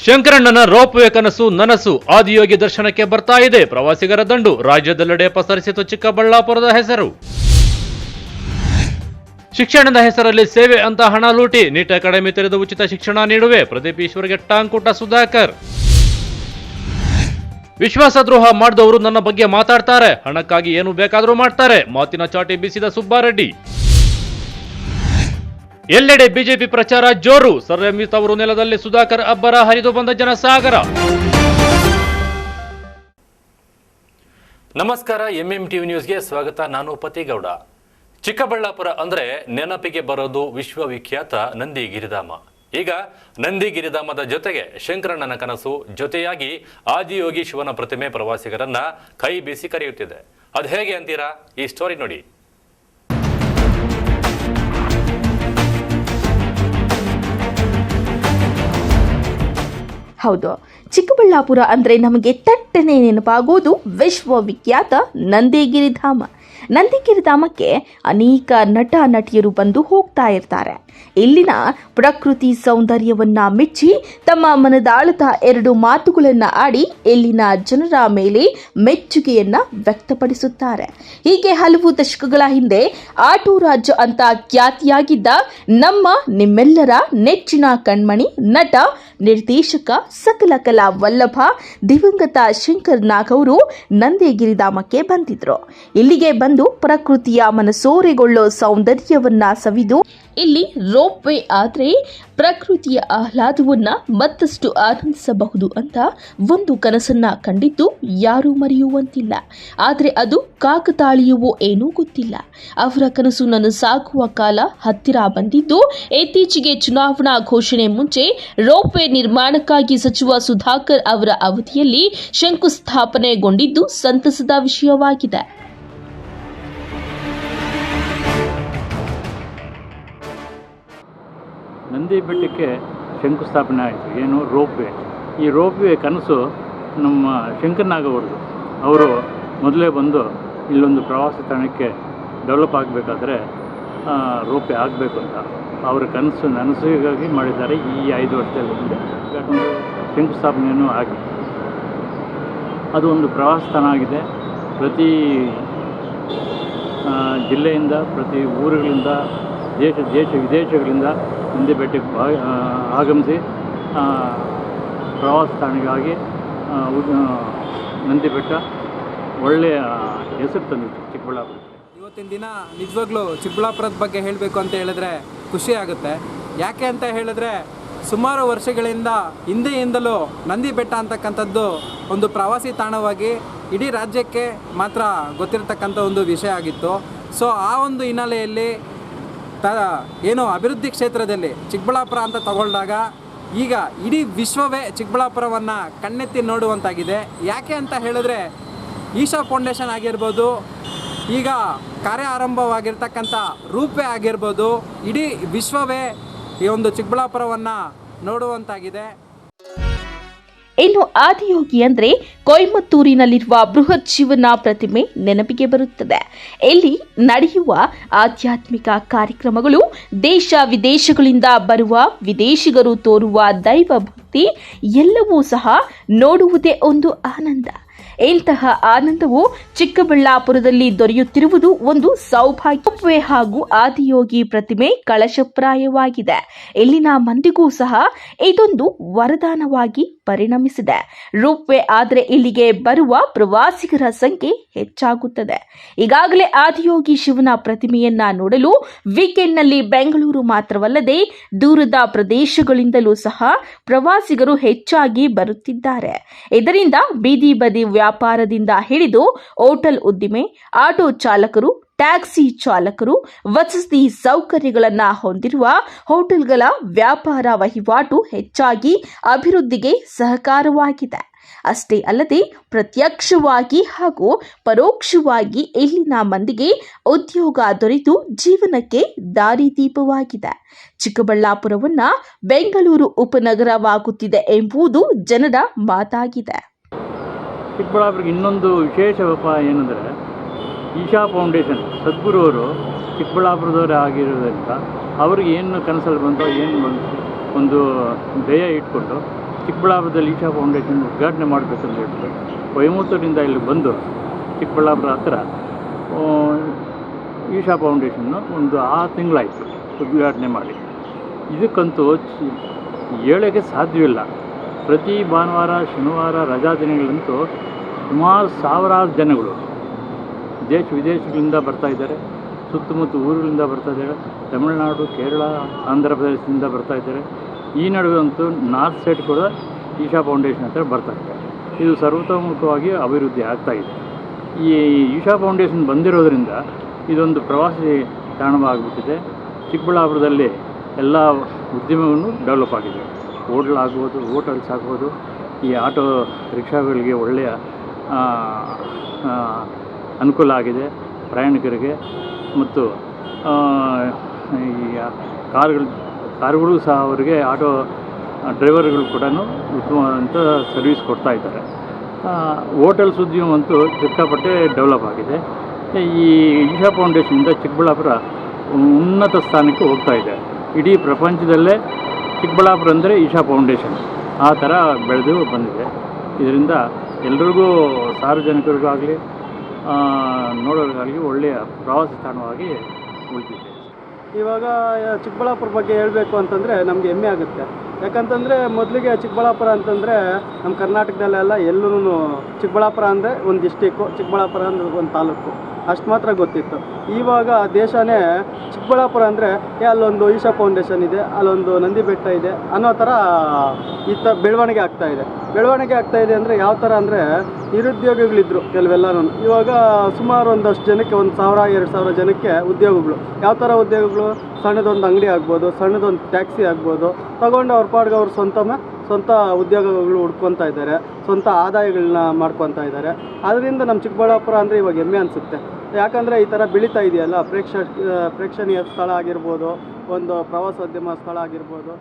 ಶಂಕರಣ್ಣನ rope way ಕನಸು ನನಸು ಆದಿಯೋಗಿ ದರ್ಶನಕ್ಕೆ ಬರ್ತಾ ಇದೆ. ಪ್ರವಾಸಿಗರ ದಂಡು ರಾಜ್ಯದೆಲ್ಲೆಡೆ ಪಸರಿಸಿತು ಚಿಕ್ಕಬಳ್ಳಾಪುರದ ಹೆಸರು. ಶಿಕ್ಷಣದ ಹೆಸರಲ್ಲಿ ಸೇವೆ ಅಂತ ಹಣ ಲೂಟಿ, ನೀಟ್ ಅಕಾಡೆಮಿ ತೆರೆದು ಉಚಿತ ಶಿಕ್ಷಣ ನೀಡುವೆ, ಪ್ರದೀಪ್ ಈಶ್ವರ್ಗೆ ಟಾಂಕೂಟ ಸುಧಾಕರ್. ವಿಶ್ವಾಸದ್ರೋಹ ಮಾಡಿದವರು ನನ್ನ ಬಗ್ಗೆ ಮಾತಾಡ್ತಾರೆ, ಹಣಕ್ಕಾಗಿ ಏನು ಬೇಕಾದರೂ ಮಾಡ್ತಾರೆ, ಮಾತಿನ ಚಾಟಿ ಬೀಸಿದ ಸುಬ್ಬಾರೆಡ್ಡಿ. ಎಲ್ಲೆಡೆ ಬಿಜೆಪಿ ಪ್ರಚಾರ ಜೋರು, ಸರ್ ಎಂವಿ ತವರು ನೆಲದಲ್ಲಿ ಸುಧಾಕರ್ ಅಬ್ಬರ, ಹರಿದು ಬಂದ ಜನಸಾಗರ. ನಮಸ್ಕಾರ, ಎಂಎಂ ಟಿವಿ ನ್ಯೂಸ್ಗೆ ಸ್ವಾಗತ. ನಾನು ಪತಿಗೌಡ. ಚಿಕ್ಕಬಳ್ಳಾಪುರ ಅಂದ್ರೆ ನೆನಪಿಗೆ ಬರೋದು ವಿಶ್ವವಿಖ್ಯಾತ ನಂದಿ ಗಿರಿಧಾಮ. ಈಗ ನಂದಿ ಗಿರಿಧಾಮದ ಜೊತೆಗೆ ಶಂಕರಣ್ಣನ ಕನಸು, ಜೊತೆಯಾಗಿ ಆದಿಯೋಗಿ ಶಿವನ ಪ್ರತಿಮೆ ಪ್ರವಾಸಿಗರನ್ನ ಕೈ ಬೀಸಿ ಕರೆಯುತ್ತಿದೆ. ಅದು ಹೇಗೆ ಅಂತೀರಾ? ಈ ಸ್ಟೋರಿ ನೋಡಿ. ಹೌದು, ಚಿಕ್ಕಬಳ್ಳಾಪುರ ಅಂದರೆ ನಮಗೆ ತಟ್ಟನೆ ನೆನಪಾಗೋದು ವಿಶ್ವವಿಖ್ಯಾತ ನಂದಿಗಿರಿಧಾಮ. ನಂದಿಗಿರಿಧಾಮಕ್ಕೆ ಅನೇಕ ನಟ ನಟಿಯರು ಬಂದು ಹೋಗ್ತಾ ಇರ್ತಾರೆ. ಇಲ್ಲಿನ ಪ್ರಕೃತಿ ಸೌಂದರ್ಯವನ್ನ ಮೆಚ್ಚಿ ತಮ್ಮ ಮನದಾಳದ ಎರಡು ಮಾತುಗಳನ್ನು ಆಡಿ ಇಲ್ಲಿನ ಜನರ ಮೇಲೆ ಮೆಚ್ಚುಗೆಯನ್ನ ವ್ಯಕ್ತಪಡಿಸುತ್ತಾರೆ. ಹೀಗೆ ಹಲವು ದಶಕಗಳ ಹಿಂದೆ ಆಟೋ ರಾಜ್ ಅಂತ ಖ್ಯಾತಿಯಾಗಿದ್ದ ನಿಮ್ಮೆಲ್ಲರ ನೆಚ್ಚಿನ ಕಣ್ಮಣಿ ನಟ, ನಿರ್ದೇಶಕ, ಸಕಲ ಕಲಾ ವಲ್ಲಭ ದಿವಂಗತ ಶಂಕರ್ ನಾಗ್ ಅವರು ನಂದಿಗಿರಿಧಾಮಕ್ಕೆ ಬಂದಿದ್ರು. ಇಲ್ಲಿಗೆ ಬಂದು ಪ್ರಕೃತಿಯ ಮನಸೂರೆಗೊಳ್ಳೋ ಸೌಂದರ್ಯವನ್ನ ಸವಿದು ಇಲ್ಲಿ ರೋಪ್ ವೇ ಆದರೆ ಪ್ರಕೃತಿಯ ಆಹ್ಲಾದವನ್ನ ಮತ್ತಷ್ಟು ಆನಂದಿಸಬಹುದು ಅಂತ ಒಂದು ಕನಸನ್ನ ಕಂಡಿದ್ದು ಯಾರೂ ಮರೆಯುವಂತಿಲ್ಲ. ಆದರೆ ಅದು ಕಾಕತಾಳೀಯವೋ ಏನೂ ಗೊತ್ತಿಲ್ಲ. ಅವರ ಕನಸು ನನಸಾಗುವ ಕಾಲ ಹತ್ತಿರ ಬಂದಿದ್ದು ಇತ್ತೀಚೆಗೆ ಚುನಾವಣಾ ಘೋಷಣೆ ಮುಂಚೆ ರೋಪ್ ವೇ ನಿರ್ಮಾಣಕ್ಕಾಗಿ ಸಚಿವ ಸುಧಾಕರ್ ಅವರ ಅವಧಿಯಲ್ಲಿ ಶಂಕುಸ್ಥಾಪನೆಗೊಂಡಿದ್ದು ಸಂತಸದ ವಿಷಯವಾಗಿದೆ. ನಂದಿ ಬೆಟ್ಟಕ್ಕೆ ಶಂಕುಸ್ಥಾಪನೆ ಆಯಿತು. ಏನು ರೋಪ್ ವೇ. ಈ ರೋಪ್ ವೇ ಕನಸು ನಮ್ಮ ಶಂಕರ್ ನಾಗ್ ಅವ್ರದ್ದು. ಅವರು ಮೊದಲೇ ಬಂದು ಇಲ್ಲೊಂದು ಪ್ರವಾಸ ತಾಣಕ್ಕೆ ಡೆವಲಪ್ ಆಗಬೇಕಾದ್ರೆ ರೋಪ್ ವೇ ಆಗಬೇಕು ಅಂತ ಅವರ ಕನಸು ನನಸಿಗಾಗಿ ಮಾಡಿದ್ದಾರೆ. ಈ 5 ವರ್ಷದಲ್ಲಿ ಮುಂದೆ ಯಾಕಂದರೆ ಶಂಕುಸ್ಥಾಪನೆಯೂ ಆಗಿದೆ. ಅದು ಒಂದು ಪ್ರವಾಸ ತಾಣ ಆಗಿದೆ. ಪ್ರತಿ ಜಿಲ್ಲೆಯಿಂದ, ಪ್ರತಿ ಊರುಗಳಿಂದ, ದೇಶ ವಿದೇಶಗಳಿಂದ ನಂದಿ ಬೆಟ್ಟಕ್ಕೆ ಆಗಮಿಸಿ ಪ್ರವಾಸ ತಾಣಗಾಗಿ ನಂದಿ ಬೆಟ್ಟ ಒಳ್ಳೆಯ ಹೆಸರು ತಂದಿತ್ತು ಚಿಕ್ಕಬಳ್ಳಾಪುರಕ್ಕೆ. ಇವತ್ತಿನ ದಿನ ನಿಜವಾಗ್ಲೂ ಚಿಕ್ಕಬಳ್ಳಾಪುರದ ಬಗ್ಗೆ ಹೇಳಬೇಕು ಅಂತ ಹೇಳಿದ್ರೆ ಖುಷಿ ಆಗುತ್ತೆ. ಯಾಕೆ ಅಂತ ಹೇಳಿದ್ರೆ ಸುಮಾರು ವರ್ಷಗಳಿಂದ ಹಿಂದೆಯಿಂದಲೂ ನಂದಿ ಬೆಟ್ಟ ಅಂತಕ್ಕಂಥದ್ದು ಒಂದು ಪ್ರವಾಸಿ ತಾಣವಾಗಿ ಇಡೀ ರಾಜ್ಯಕ್ಕೆ ಮಾತ್ರ ಗೊತ್ತಿರತಕ್ಕಂಥ ಒಂದು ವಿಷಯ ಆಗಿತ್ತು. ಸೊ ಆ ಒಂದು ಹಿನ್ನೆಲೆಯಲ್ಲಿ ಏನು ಅಭಿವೃದ್ಧಿ ಕ್ಷೇತ್ರದಲ್ಲಿ ಚಿಕ್ಕಬಳ್ಳಾಪುರ ಅಂತ ತಗೊಂಡಾಗ ಈಗ ಇಡೀ ವಿಶ್ವವೇ ಚಿಕ್ಕಬಳ್ಳಾಪುರವನ್ನು ಕಣ್ಣೆತ್ತಿ ನೋಡುವಂತಾಗಿದೆ. ಯಾಕೆ ಅಂತ ಹೇಳಿದ್ರೆ ಈಶಾ ಫೌಂಡೇಶನ್ ಆಗಿರ್ಬೋದು, ಈಗ ಕಾರ್ಯ ಆರಂಭವಾಗಿರ್ತಕ್ಕಂಥ ರೋಪ್ ವೇ ಆಗಿರ್ಬೋದು, ಇಡೀ ವಿಶ್ವವೇ ಈ ಒಂದು ಚಿಕ್ಕಬಳ್ಳಾಪುರವನ್ನು ನೋಡುವಂತಾಗಿದೆ. ಇನ್ನು ಆದಿಯೋಗಿ ಅಂದರೆ ಕೊಯಮತ್ತೂರಿನಲ್ಲಿರುವ ಬೃಹತ್ ಶಿವನ ಪ್ರತಿಮೆ ನೆನಪಿಗೆ ಬರುತ್ತದೆ. ಇಲ್ಲಿ ನಡೆಯುವ ಆಧ್ಯಾತ್ಮಿಕ ಕಾರ್ಯಕ್ರಮಗಳು, ದೇಶ ವಿದೇಶಗಳಿಂದ ಬರುವ ವಿದೇಶಿಗರು ತೋರುವ ದೈವ ಭಕ್ತಿ ಎಲ್ಲವೂ ಸಹ ನೋಡುವುದೇ ಒಂದು ಆನಂದ. ಇಂತಹ ಆನಂದವು ಚಿಕ್ಕಬಳ್ಳಾಪುರದಲ್ಲಿ ದೊರೆಯುತ್ತಿರುವುದು ಒಂದು ಸೌಭಾಗ್ಯ. ಹಾಗೂ ಆದಿಯೋಗಿ ಪ್ರತಿಮೆ ಕಳಶಪ್ರಾಯವಾಗಿದೆ. ಇಲ್ಲಿನ ಮಂದಿಗೂ ಸಹ ಇದೊಂದು ವರದಾನವಾಗಿ ಪರಿಣಮಿಸಿದೆ. ರೋಪ್ ವೇ ಆದರೆ ಇಲ್ಲಿಗೆ ಬರುವ ಪ್ರವಾಸಿಗರ ಸಂಖ್ಯೆ ಹೆಚ್ಚಾಗುತ್ತದೆ. ಈಗಾಗಲೇ ಆದಿಯೋಗಿ ಶಿವನ ಪ್ರತಿಮೆಯನ್ನ ನೋಡಲು ವೀಕೆಂಡ್ನಲ್ಲಿ ಬೆಂಗಳೂರು ಮಾತ್ರವಲ್ಲದೆ ದೂರದ ಪ್ರದೇಶಗಳಿಂದಲೂ ಸಹ ಪ್ರವಾಸಿಗರು ಹೆಚ್ಚಾಗಿ ಬರುತ್ತಿದ್ದಾರೆ. ಇದರಿಂದ ಬೀದಿ ಬದಿ ವ್ಯಾಪಾರದಿಂದ ಹಿಡಿದು ಹೋಟೆಲ್ ಉದ್ದಿಮೆ, ಆಟೋ ಚಾಲಕರು, ಟ್ಯಾಕ್ಸಿ ಚಾಲಕರು, ವಸತಿ ಸೌಕರ್ಯಗಳನ್ನು ಹೊಂದಿರುವ ಹೋಟೆಲ್ಗಳ ವ್ಯಾಪಾರ ವಹಿವಾಟು ಹೆಚ್ಚಾಗಿ ಅಭಿವೃದ್ಧಿಗೆ ಸಹಕಾರವಾಗಿದೆ. ಅಷ್ಟೇ ಅಲ್ಲದೆ ಪ್ರತ್ಯಕ್ಷವಾಗಿ ಹಾಗೂ ಪರೋಕ್ಷವಾಗಿ ಇಲ್ಲಿನ ಮಂದಿಗೆ ಉದ್ಯೋಗ ದೊರೆತು ಜೀವನಕ್ಕೆ ದಾರಿದೀಪವಾಗಿದೆ. ಚಿಕ್ಕಬಳ್ಳಾಪುರವನ್ನ ಬೆಂಗಳೂರು ಉಪನಗರವಾಗುತ್ತಿದೆ ಎಂಬುದು ಜನರ ಮಾತಾಗಿದೆ. ಚಿಕ್ಕಬಳ್ಳಾಪುರಕ್ಕೆ ಇನ್ನೊಂದು ವಿಶೇಷ ಏನಂದರೆ ಈಶಾ ಫೌಂಡೇಶನ್ ಸದ್ಗುರು ಅವರು ಚಿಕ್ಕಬಳ್ಳಾಪುರದವರೇ ಆಗಿರೋದ್ರಿಂದ ಅವ್ರಿಗೆ ಏನು ಕನಸಲ್ಲಿ ಬಂತೋ ಏನು ಒಂದು ಧ್ಯೇಯ ಇಟ್ಕೊಂಡು ಚಿಕ್ಕಬಳ್ಳಾಪುರದಲ್ಲಿ ಈಶಾ ಫೌಂಡೇಶನ್ ಉದ್ಘಾಟನೆ ಮಾಡಬೇಕಂತ ಹೇಳ್ತಾರೆ. ಕೊಯಮತ್ತೂರಿಂದ ಇಲ್ಲಿ ಬಂದು ಚಿಕ್ಕಬಳ್ಳಾಪುರ ಹತ್ರ ಈಶಾ ಫೌಂಡೇಶನ್ನು ಒಂದು 6 ತಿಂಗಳಾಯಿತು ಉದ್ಘಾಟನೆ ಮಾಡಿ. ಇದಕ್ಕಂತೂ ಹೇಳೋಕ್ಕೆ ಸಾಧ್ಯವಿಲ್ಲ. ಪ್ರತಿ ಭಾನುವಾರ ಶನಿವಾರ ರಜಾ ದಿನಗಳಂತೂ ಸುಮಾರು ಸಾವಿರಾರು ಜನಗಳು ದೇಶ ವಿದೇಶಗಳಿಂದ ಬರ್ತಾಯಿದ್ದಾರೆ, ಸುತ್ತಮುತ್ತ ಊರುಗಳಿಂದ ಬರ್ತಾಯಿದ್ದಾರೆ, ತಮಿಳುನಾಡು, ಕೇರಳ, ಆಂಧ್ರ ಪ್ರದೇಶದಿಂದ ಬರ್ತಾಯಿದ್ದಾರೆ. ಈ ನಡುವೆ ಅಂತೂ ನಾರ್ತ್ ಸೈಡ್ ಕೂಡ ಈಶಾ ಫೌಂಡೇಶನ್ ಹತ್ರ ಬರ್ತಾಯಿದ್ದಾರೆ. ಇದು ಸರ್ವತೋಮುಖವಾಗಿ ಅಭಿವೃದ್ಧಿ ಆಗ್ತಾಯಿದೆ. ಈ ಈಶಾ ಫೌಂಡೇಶನ್ ಬಂದಿರೋದ್ರಿಂದ ಇದೊಂದು ಪ್ರವಾಸಿ ತಾಣವಾಗಿಬಿಟ್ಟಿದೆ. ಚಿಕ್ಕಬಳ್ಳಾಪುರದಲ್ಲಿ ಎಲ್ಲ ಉದ್ಯಮವನ್ನು ಡೆವಲಪ್ ಆಗಿದೆ. ಹೋಟೆಲ್ಸ್ ಆಗ್ಬೋದು, ಈ ಆಟೋ ರಿಕ್ಷಾಗಳಿಗೆ ಒಳ್ಳೆಯ ಅನುಕೂಲ ಆಗಿದೆ ಪ್ರಯಾಣಿಕರಿಗೆ. ಮತ್ತು ಈ ಕಾರುಗಳು ಸಹ ಅವರಿಗೆ ಆಟೋ ಡ್ರೈವರ್ಗಳು ಕೂಡ ಉತ್ತಮವಾದಂಥ ಸರ್ವಿಸ್ ಕೊಡ್ತಾ ಇದ್ದಾರೆ. ಹೋಟೆಲ್ಸ್ ಉದ್ಯಮವಂತೂ ಸಿಕ್ಕಾಪಟ್ಟೆ ಡೆವಲಪ್ ಆಗಿದೆ. ಈ ಈಶಾ ಫೌಂಡೇಶನಿಂದ ಚಿಕ್ಕಬಳ್ಳಾಪುರ ಉನ್ನತ ಸ್ಥಾನಕ್ಕೆ ಹೋಗ್ತಾ ಇದೆ. ಇಡೀ ಪ್ರಪಂಚದಲ್ಲೇ ಚಿಕ್ಕಬಳ್ಳಾಪುರ ಅಂದರೆ ಈಶಾ ಫೌಂಡೇಶನ್ ಆ ಥರ ಬೆಳೆದು ಬಂದಿದೆ. ಇದರಿಂದ ಎಲ್ರಿಗೂ, ಸಾರ್ವಜನಿಕರಿಗಾಗಲಿ ನೋಡೋರಿಗಾಗಲಿ ಒಳ್ಳೆಯ ಪ್ರವಾಸಿ ತಾಣವಾಗಿ ಉಳಿದಿದೆ. ಇವಾಗ ಚಿಕ್ಕಬಳ್ಳಾಪುರ ಬಗ್ಗೆ ಹೇಳಬೇಕು ಅಂತಂದರೆ ನಮಗೆ ಹೆಮ್ಮೆ ಆಗುತ್ತೆ. ಯಾಕಂತಂದರೆ ಮೊದಲಿಗೆ ಚಿಕ್ಕಬಳ್ಳಾಪುರ ಅಂತಂದರೆ ನಮ್ಮ ಕರ್ನಾಟಕದಲ್ಲೆಲ್ಲ ಎಲ್ಲರೂ ಚಿಕ್ಕಬಳ್ಳಾಪುರ ಅಂದರೆ ಒಂದು ಡಿಸ್ಟಿಕ್ಕು, ಚಿಕ್ಕಬಳ್ಳಾಪುರ ಅಂದರೆ ಒಂದು ತಾಲೂಕು, ಅಷ್ಟು ಮಾತ್ರ ಗೊತ್ತಿತ್ತು. ಇವಾಗ ದೇಶನೇ ಚಿಕ್ಕಬಳ್ಳಾಪುರ ಅಂದರೆ ಅಲ್ಲೊಂದು ಈಶಾ ಫೌಂಡೇಶನ್ ಇದೆ, ಅಲ್ಲೊಂದು ನಂದಿ ಬೆಟ್ಟ ಇದೆ ಅನ್ನೋ ಥರ ಬೆಳವಣಿಗೆ ಆಗ್ತಾಯಿದೆ. ಅಂದರೆ ಯಾವ ಥರ ಅಂದರೆ ನಿರುದ್ಯೋಗಿಗಳಿದ್ದರು ಕೆಲವೆಲ್ಲರೂ, ಇವಾಗ ಸುಮಾರು ಒಂದಷ್ಟು ಜನಕ್ಕೆ 1,000-2,000 ಜನಕ್ಕೆ ಉದ್ಯೋಗಗಳು. ಯಾವ ಥರ ಉದ್ಯೋಗಗಳು? ಸಣ್ಣದೊಂದು ಅಂಗಡಿ ಆಗ್ಬೋದು, ಸಣ್ಣದೊಂದು ಟ್ಯಾಕ್ಸಿ ಆಗ್ಬೋದು, ತಗೊಂಡು ಅವ್ರ ಪಾಡ್ಗೆ ಅವ್ರು ಸ್ವಂತ ಉದ್ಯೋಗಗಳು ಹುಡ್ಕೊತಾ ಇದ್ದಾರೆ, ಸ್ವಂತ ಆದಾಯಗಳನ್ನ ಮಾಡ್ಕೊತಾ ಇದ್ದಾರೆ. ಅದರಿಂದ ನಮ್ಮ ಚಿಕ್ಕಬಳ್ಳಾಪುರ ಅಂದರೆ ಇವಾಗ ಹೆಮ್ಮೆ ಅನಿಸುತ್ತೆ. ಯಾಕಂದರೆ ಈ ಥರ ಬೆಳೀತಾ ಇದೆಯಲ್ಲ, ಪ್ರೇಕ್ಷಣೀಯ ಸ್ಥಳ ಆಗಿರ್ಬೋದು, ಒಂದು ಪ್ರವಾಸೋದ್ಯಮ ಸ್ಥಳ ಆಗಿರ್ಬೋದು.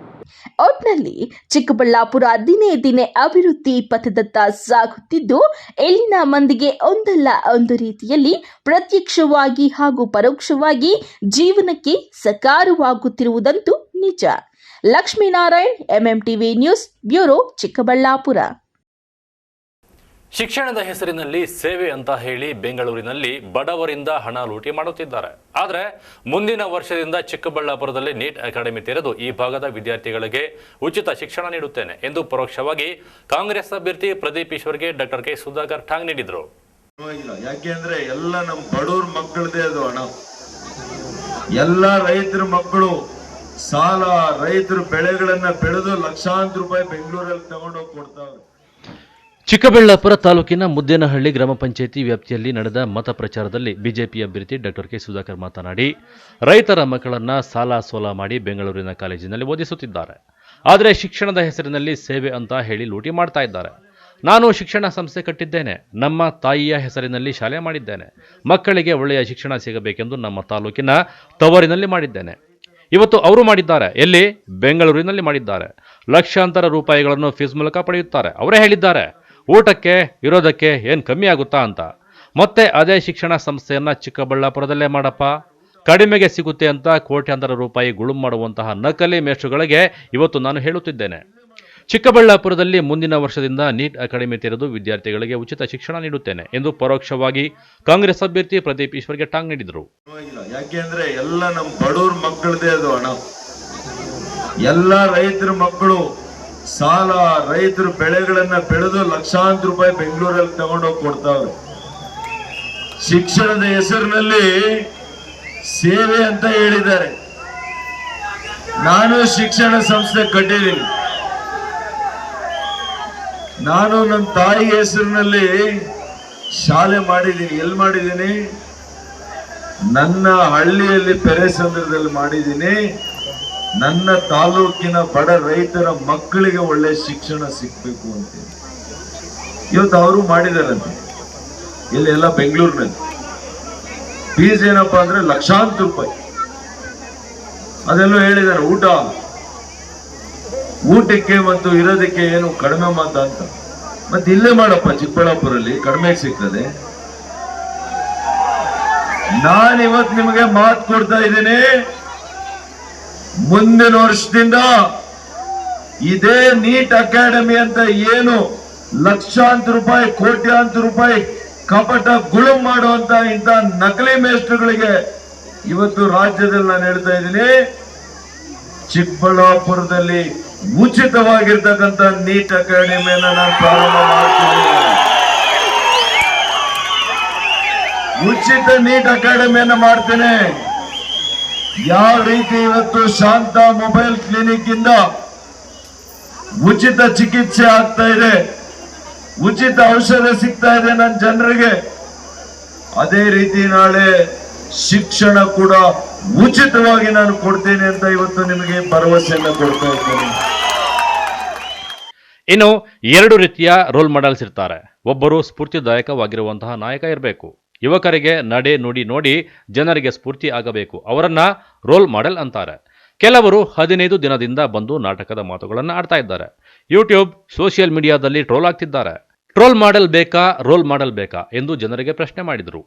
ಒಟ್ನಲ್ಲಿ ಚಿಕ್ಕಬಳ್ಳಾಪುರ ದಿನೇ ದಿನೇ ಅಭಿವೃದ್ಧಿ ಪಥದತ್ತ ಸಾಗುತ್ತಿದ್ದು, ಇಲ್ಲಿನ ಮಂದಿಗೆ ಒಂದಲ್ಲ ಒಂದು ರೀತಿಯಲ್ಲಿ ಪ್ರತ್ಯಕ್ಷವಾಗಿ ಹಾಗೂ ಪರೋಕ್ಷವಾಗಿ ಜೀವನಕ್ಕೆ ಸಕಾರವಾಗುತ್ತಿರುವುದಂತೂ ನಿಜ. Lakshminarayan, MMTV news bureau, Chikkaballapur. ಶಿಕ್ಷಣದ ಹೆಸರಿನಲ್ಲಿ ಸೇವೆ ಅಂತ ಹೇಳಿ ಬೆಂಗಳೂರಿನಲ್ಲಿ ಬಡವರಿಂದ ಹಣ ಲೂಟಿ ಮಾಡುತ್ತಿದ್ದಾರೆ. ಆದರೆ ಮುಂದಿನ ವರ್ಷದಿಂದ ಚಿಕ್ಕಬಳ್ಳಾಪುರದಲ್ಲಿ ನೀಟ್ ಅಕಾಡೆಮಿ ತೆರೆದು ಈ ಭಾಗದ ವಿದ್ಯಾರ್ಥಿಗಳಿಗೆ ಉಚಿತ ಶಿಕ್ಷಣ ನೀಡುತ್ತೇನೆ ಎಂದು ಪರೋಕ್ಷವಾಗಿ ಕಾಂಗ್ರೆಸ್ ಅಭ್ಯರ್ಥಿ ಪ್ರದೀಪ್ ಈಶ್ವರ್ಗೆ ಡಾಕ್ಟರ್ ಕೆ ಸುಧಾಕರ್ ಟಾಂಗ್ ನೀಡಿದರು. ಯಾಕೆಂದ್ರೆ ಎಲ್ಲ ನಮ್ಮ ಬಡವ್ರ ಮಕ್ಕಳದೇ ಅದು ಹಣ. ಎಲ್ಲ ರೈತರ ಮಕ್ಕಳು ಸಾಲ, ರೈತರು ಬೆಳೆಗಳನ್ನ ಬೆಳೆದು ಲಕ್ಷಾಂತರ ರೂಪಾಯಿ ಬೆಂಗಳೂರಲ್ಲಿ ತಗೊಂಡೋಗಿ ಕೊಡ್ತಾವ್ರೆ. ಚಿಕ್ಕಬಳ್ಳಾಪುರ ತಾಲೂಕಿನ ಮುದ್ದೇನಹಳ್ಳಿ ಗ್ರಾಮ ಪಂಚಾಯಿತಿ ವ್ಯಾಪ್ತಿಯಲ್ಲಿ ನಡೆದ ಮತ ಪ್ರಚಾರದಲ್ಲಿ ಬಿಜೆಪಿ ಅಭ್ಯರ್ಥಿ ಡಾಕ್ಟರ್ ಕೆ ಸುಧಾಕರ್ ಮಾತನಾಡಿ, ರೈತರ ಮಕ್ಕಳನ್ನ ಸಾಲ ಸೋಲ ಮಾಡಿ ಬೆಂಗಳೂರಿನ ಕಾಲೇಜಿನಲ್ಲಿ ಓದಿಸುತ್ತಿದ್ದಾರೆ. ಆದರೆ ಶಿಕ್ಷಣದ ಹೆಸರಿನಲ್ಲಿ ಸೇವೆ ಅಂತ ಹೇಳಿ ಲೂಟಿ ಮಾಡ್ತಾ ಇದ್ದಾರೆ. ನಾನು ಶಿಕ್ಷಣ ಸಂಸ್ಥೆ ಕಟ್ಟಿದ್ದೇನೆ, ನಮ್ಮ ತಾಯಿಯ ಹೆಸರಿನಲ್ಲಿ ಶಾಲೆ ಮಾಡಿದ್ದೇನೆ, ಮಕ್ಕಳಿಗೆ ಒಳ್ಳೆಯ ಶಿಕ್ಷಣ ಸಿಗಬೇಕೆಂದು ನಮ್ಮ ತಾಲೂಕಿನ ತವರಿನಲ್ಲಿ ಮಾಡಿದ್ದೇನೆ. ಇವತ್ತು ಅವರು ಮಾಡಿದ್ದಾರೆ, ಎಲ್ಲಿ? ಬೆಂಗಳೂರಿನಲ್ಲಿ ಮಾಡಿದ್ದಾರೆ. ಲಕ್ಷಾಂತರ ರೂಪಾಯಿಗಳನ್ನು ಫೀಸ್ ಮೂಲಕ ಪಡೆಯುತ್ತಾರೆ. ಅವರೇ ಹೇಳಿದ್ದಾರೆ, ಊಟಕ್ಕೆ ಇರೋದಕ್ಕೆ ಏನು ಕಮ್ಮಿ ಆಗುತ್ತಾ ಅಂತ. ಮತ್ತೆ ಅದೇ ಶಿಕ್ಷಣ ಸಂಸ್ಥೆಯನ್ನ ಚಿಕ್ಕಬಳ್ಳಾಪುರದಲ್ಲೇ ಮಾಡಪ್ಪ, ಕಡಿಮೆಗೆ ಸಿಗುತ್ತೆ ಅಂತ ಕೋಟ್ಯಾಂತರ ರೂಪಾಯಿ ಗುಳುಂ ಮಾಡುವಂತಹ ನಕಲಿ ಮೇಷ್ಟ್ರುಗಳಿಗೆ ಇವತ್ತು ನಾನು ಹೇಳುತ್ತಿದ್ದೇನೆ. ಚಿಕ್ಕಬಳ್ಳಾಪುರದಲ್ಲಿ ಮುಂದಿನ ವರ್ಷದಿಂದ ನೀಟ್ ಅಕಾಡೆಮಿ ತೆರೆದು ವಿದ್ಯಾರ್ಥಿಗಳಿಗೆ ಉಚಿತ ಶಿಕ್ಷಣ ನೀಡುತ್ತೇನೆ ಎಂದು ಪರೋಕ್ಷವಾಗಿ ಕಾಂಗ್ರೆಸ್ ಅಭ್ಯರ್ಥಿ ಪ್ರದೀಪ್ ಈಶ್ವರ್ಗೆ ಟಾಂಗ್ ನೀಡಿದರು. ಯಾಕೆಂದ್ರೆ ಎಲ್ಲ ನಮ್ಮ ಬಡವ್ರ ಮಕ್ಕಳದೇ ಅದು ಹಣ. ಎಲ್ಲ ರೈತರ ಮಕ್ಕಳು ಸಾಲ, ರೈತರು ಬೆಳೆಗಳನ್ನ ಬೆಳೆದು ಲಕ್ಷಾಂತರ ರೂಪಾಯಿ ಬೆಂಗಳೂರಲ್ಲಿ ತಗೊಂಡೋಗಿ ಕೊಡ್ತಾವ್ರೆ. ಶಿಕ್ಷಣದ ಹೆಸರಿನಲ್ಲಿ ಸೇವೆ ಅಂತ ಹೇಳಿದ್ದಾರೆ. ನಾನು ಶಿಕ್ಷಣ ಸಂಸ್ಥೆ ಕಟ್ಟಿದ್ದೀನಿ. ನಾನು ನನ್ನ ತಾಯಿ ಹೆಸರಿನಲ್ಲಿ ಶಾಲೆ ಮಾಡಿದ್ದೀನಿ. ಎಲ್ಲಿ ಮಾಡಿದ್ದೀನಿ? ನನ್ನ ಹಳ್ಳಿಯಲ್ಲಿ ಪೆರೇಸಂದ್ರದಲ್ಲಿ ಮಾಡಿದ್ದೀನಿ. ನನ್ನ ತಾಲೂಕಿನ ಬಡ ರೈತರ ಮಕ್ಕಳಿಗೆ ಒಳ್ಳೆ ಶಿಕ್ಷಣ ಸಿಗ್ಬೇಕು ಅಂತ ಇವತ್ತು ಅವರು ಮಾಡಿದಾರಂತೆ. ಇಲ್ಲಿ ಎಲ್ಲ ಬೆಂಗಳೂರಿನಲ್ಲಿ ಫೀಸ್ ಏನಪ್ಪಾ ಅಂದ್ರೆ ಲಕ್ಷಾಂತರ ರೂಪಾಯಿ. ಅದೆಲ್ಲೋ ಹೇಳಿದ್ದಾರೆ, ಊಟಕ್ಕೆ ಮತ್ತು ಇರೋದಕ್ಕೆ ಏನು ಕಡಿಮೆ ಮಾತ ಅಂತ. ಮತ್ತೆ ಇಲ್ಲೇ ಮಾಡಪ್ಪ, ಚಿಕ್ಕಬಳ್ಳಾಪುರಲ್ಲಿ ಕಡಿಮೆ ಸಿಗ್ತದೆ. ನಾನಿವತ್ತು ನಿಮಗೆ ಮಾತು ಕೊಡ್ತಾ ಇದ್ದೀನಿ, ಮುಂದಿನ ವರ್ಷದಿಂದ ಇದೇ ನೀಟ್ ಅಕಾಡೆಮಿ ಅಂತ ಏನು ಲಕ್ಷಾಂತರ ರೂಪಾಯಿ ಕೋಟ್ಯಾಂತರ ರೂಪಾಯಿ ಕಪಟ ಗುಳು ಮಾಡುವಂತ ಇಂಥ ನಕಲಿ ಮೇಸ್ಟ್ರುಗಳಿಗೆ ಇವತ್ತು ರಾಜ್ಯದಲ್ಲಿ ನಾನು ಹೇಳ್ತಾ ಇದ್ದೀನಿ, ಚಿಕ್ಕಬಳ್ಳಾಪುರದಲ್ಲಿ ಉಚಿತವಾಗಿರ್ತಕ್ಕಂಥ ನೀಟ್ ಅಕಾಡೆಮಿಯನ್ನ ನಾನು ಪ್ರಾರಂಭ ಮಾಡ್ತೀನಿ. ಉಚಿತ ನೀಟ್ ಅಕಾಡೆಮಿಯನ್ನ ಮಾಡ್ತೇನೆ. ಯಾವ ರೀತಿ ಇವತ್ತು ಶಾಂತ ಮೊಬೈಲ್ ಕ್ಲಿನಿಕ್ ಇಂದ ಉಚಿತ ಚಿಕಿತ್ಸೆ ಆಗ್ತಾ ಇದೆ, ಉಚಿತ ಔಷಧ ಸಿಗ್ತಾ ಇದೆ ನನ್ನ ಜನರಿಗೆ, ಅದೇ ರೀತಿ ನಾಳೆ ಶಿಕ್ಷಣ ಕೂಡ ಉಚಿತವಾಗಿ ನಾನು ಕೊಡ್ತೇನೆ ಅಂತ ಇವತ್ತು ನಿಮಗೆ ಭರವಸೆಯನ್ನು ಕೊಡ್ತಾ ಇದ್ದೇನೆ. ಇನ್ನು 2 ರೀತಿಯ ರೋಲ್ ಮಾಡೆಲ್ಸ್ ಇರ್ತಾರೆ. ಒಬ್ಬರು ಸ್ಫೂರ್ತಿದಾಯಕವಾಗಿರುವಂತಹ ನಾಯಕ ಇರಬೇಕು. ಯುವಕರಿಗೆ ನಡೆ ನುಡಿ ನೋಡಿ ಜನರಿಗೆ ಸ್ಫೂರ್ತಿ ಆಗಬೇಕು, ಅವರನ್ನ ರೋಲ್ ಮಾಡೆಲ್ ಅಂತಾರೆ. ಕೆಲವರು 15 ದಿನದಿಂದ ಬಂದು ನಾಟಕದ ಮಾತುಗಳನ್ನು ಆಡ್ತಾ ಇದ್ದಾರೆ. ಯೂಟ್ಯೂಬ್, ಸೋಷಿಯಲ್ ಮೀಡಿಯಾದಲ್ಲಿ ಟ್ರೋಲ್ ಆಗ್ತಿದ್ದಾರೆ. ಟ್ರೋಲ್ ಮಾಡೆಲ್ ಬೇಕಾ, ರೋಲ್ ಮಾಡೆಲ್ ಬೇಕಾ ಎಂದು ಜನರಿಗೆ ಪ್ರಶ್ನೆ ಮಾಡಿದರು.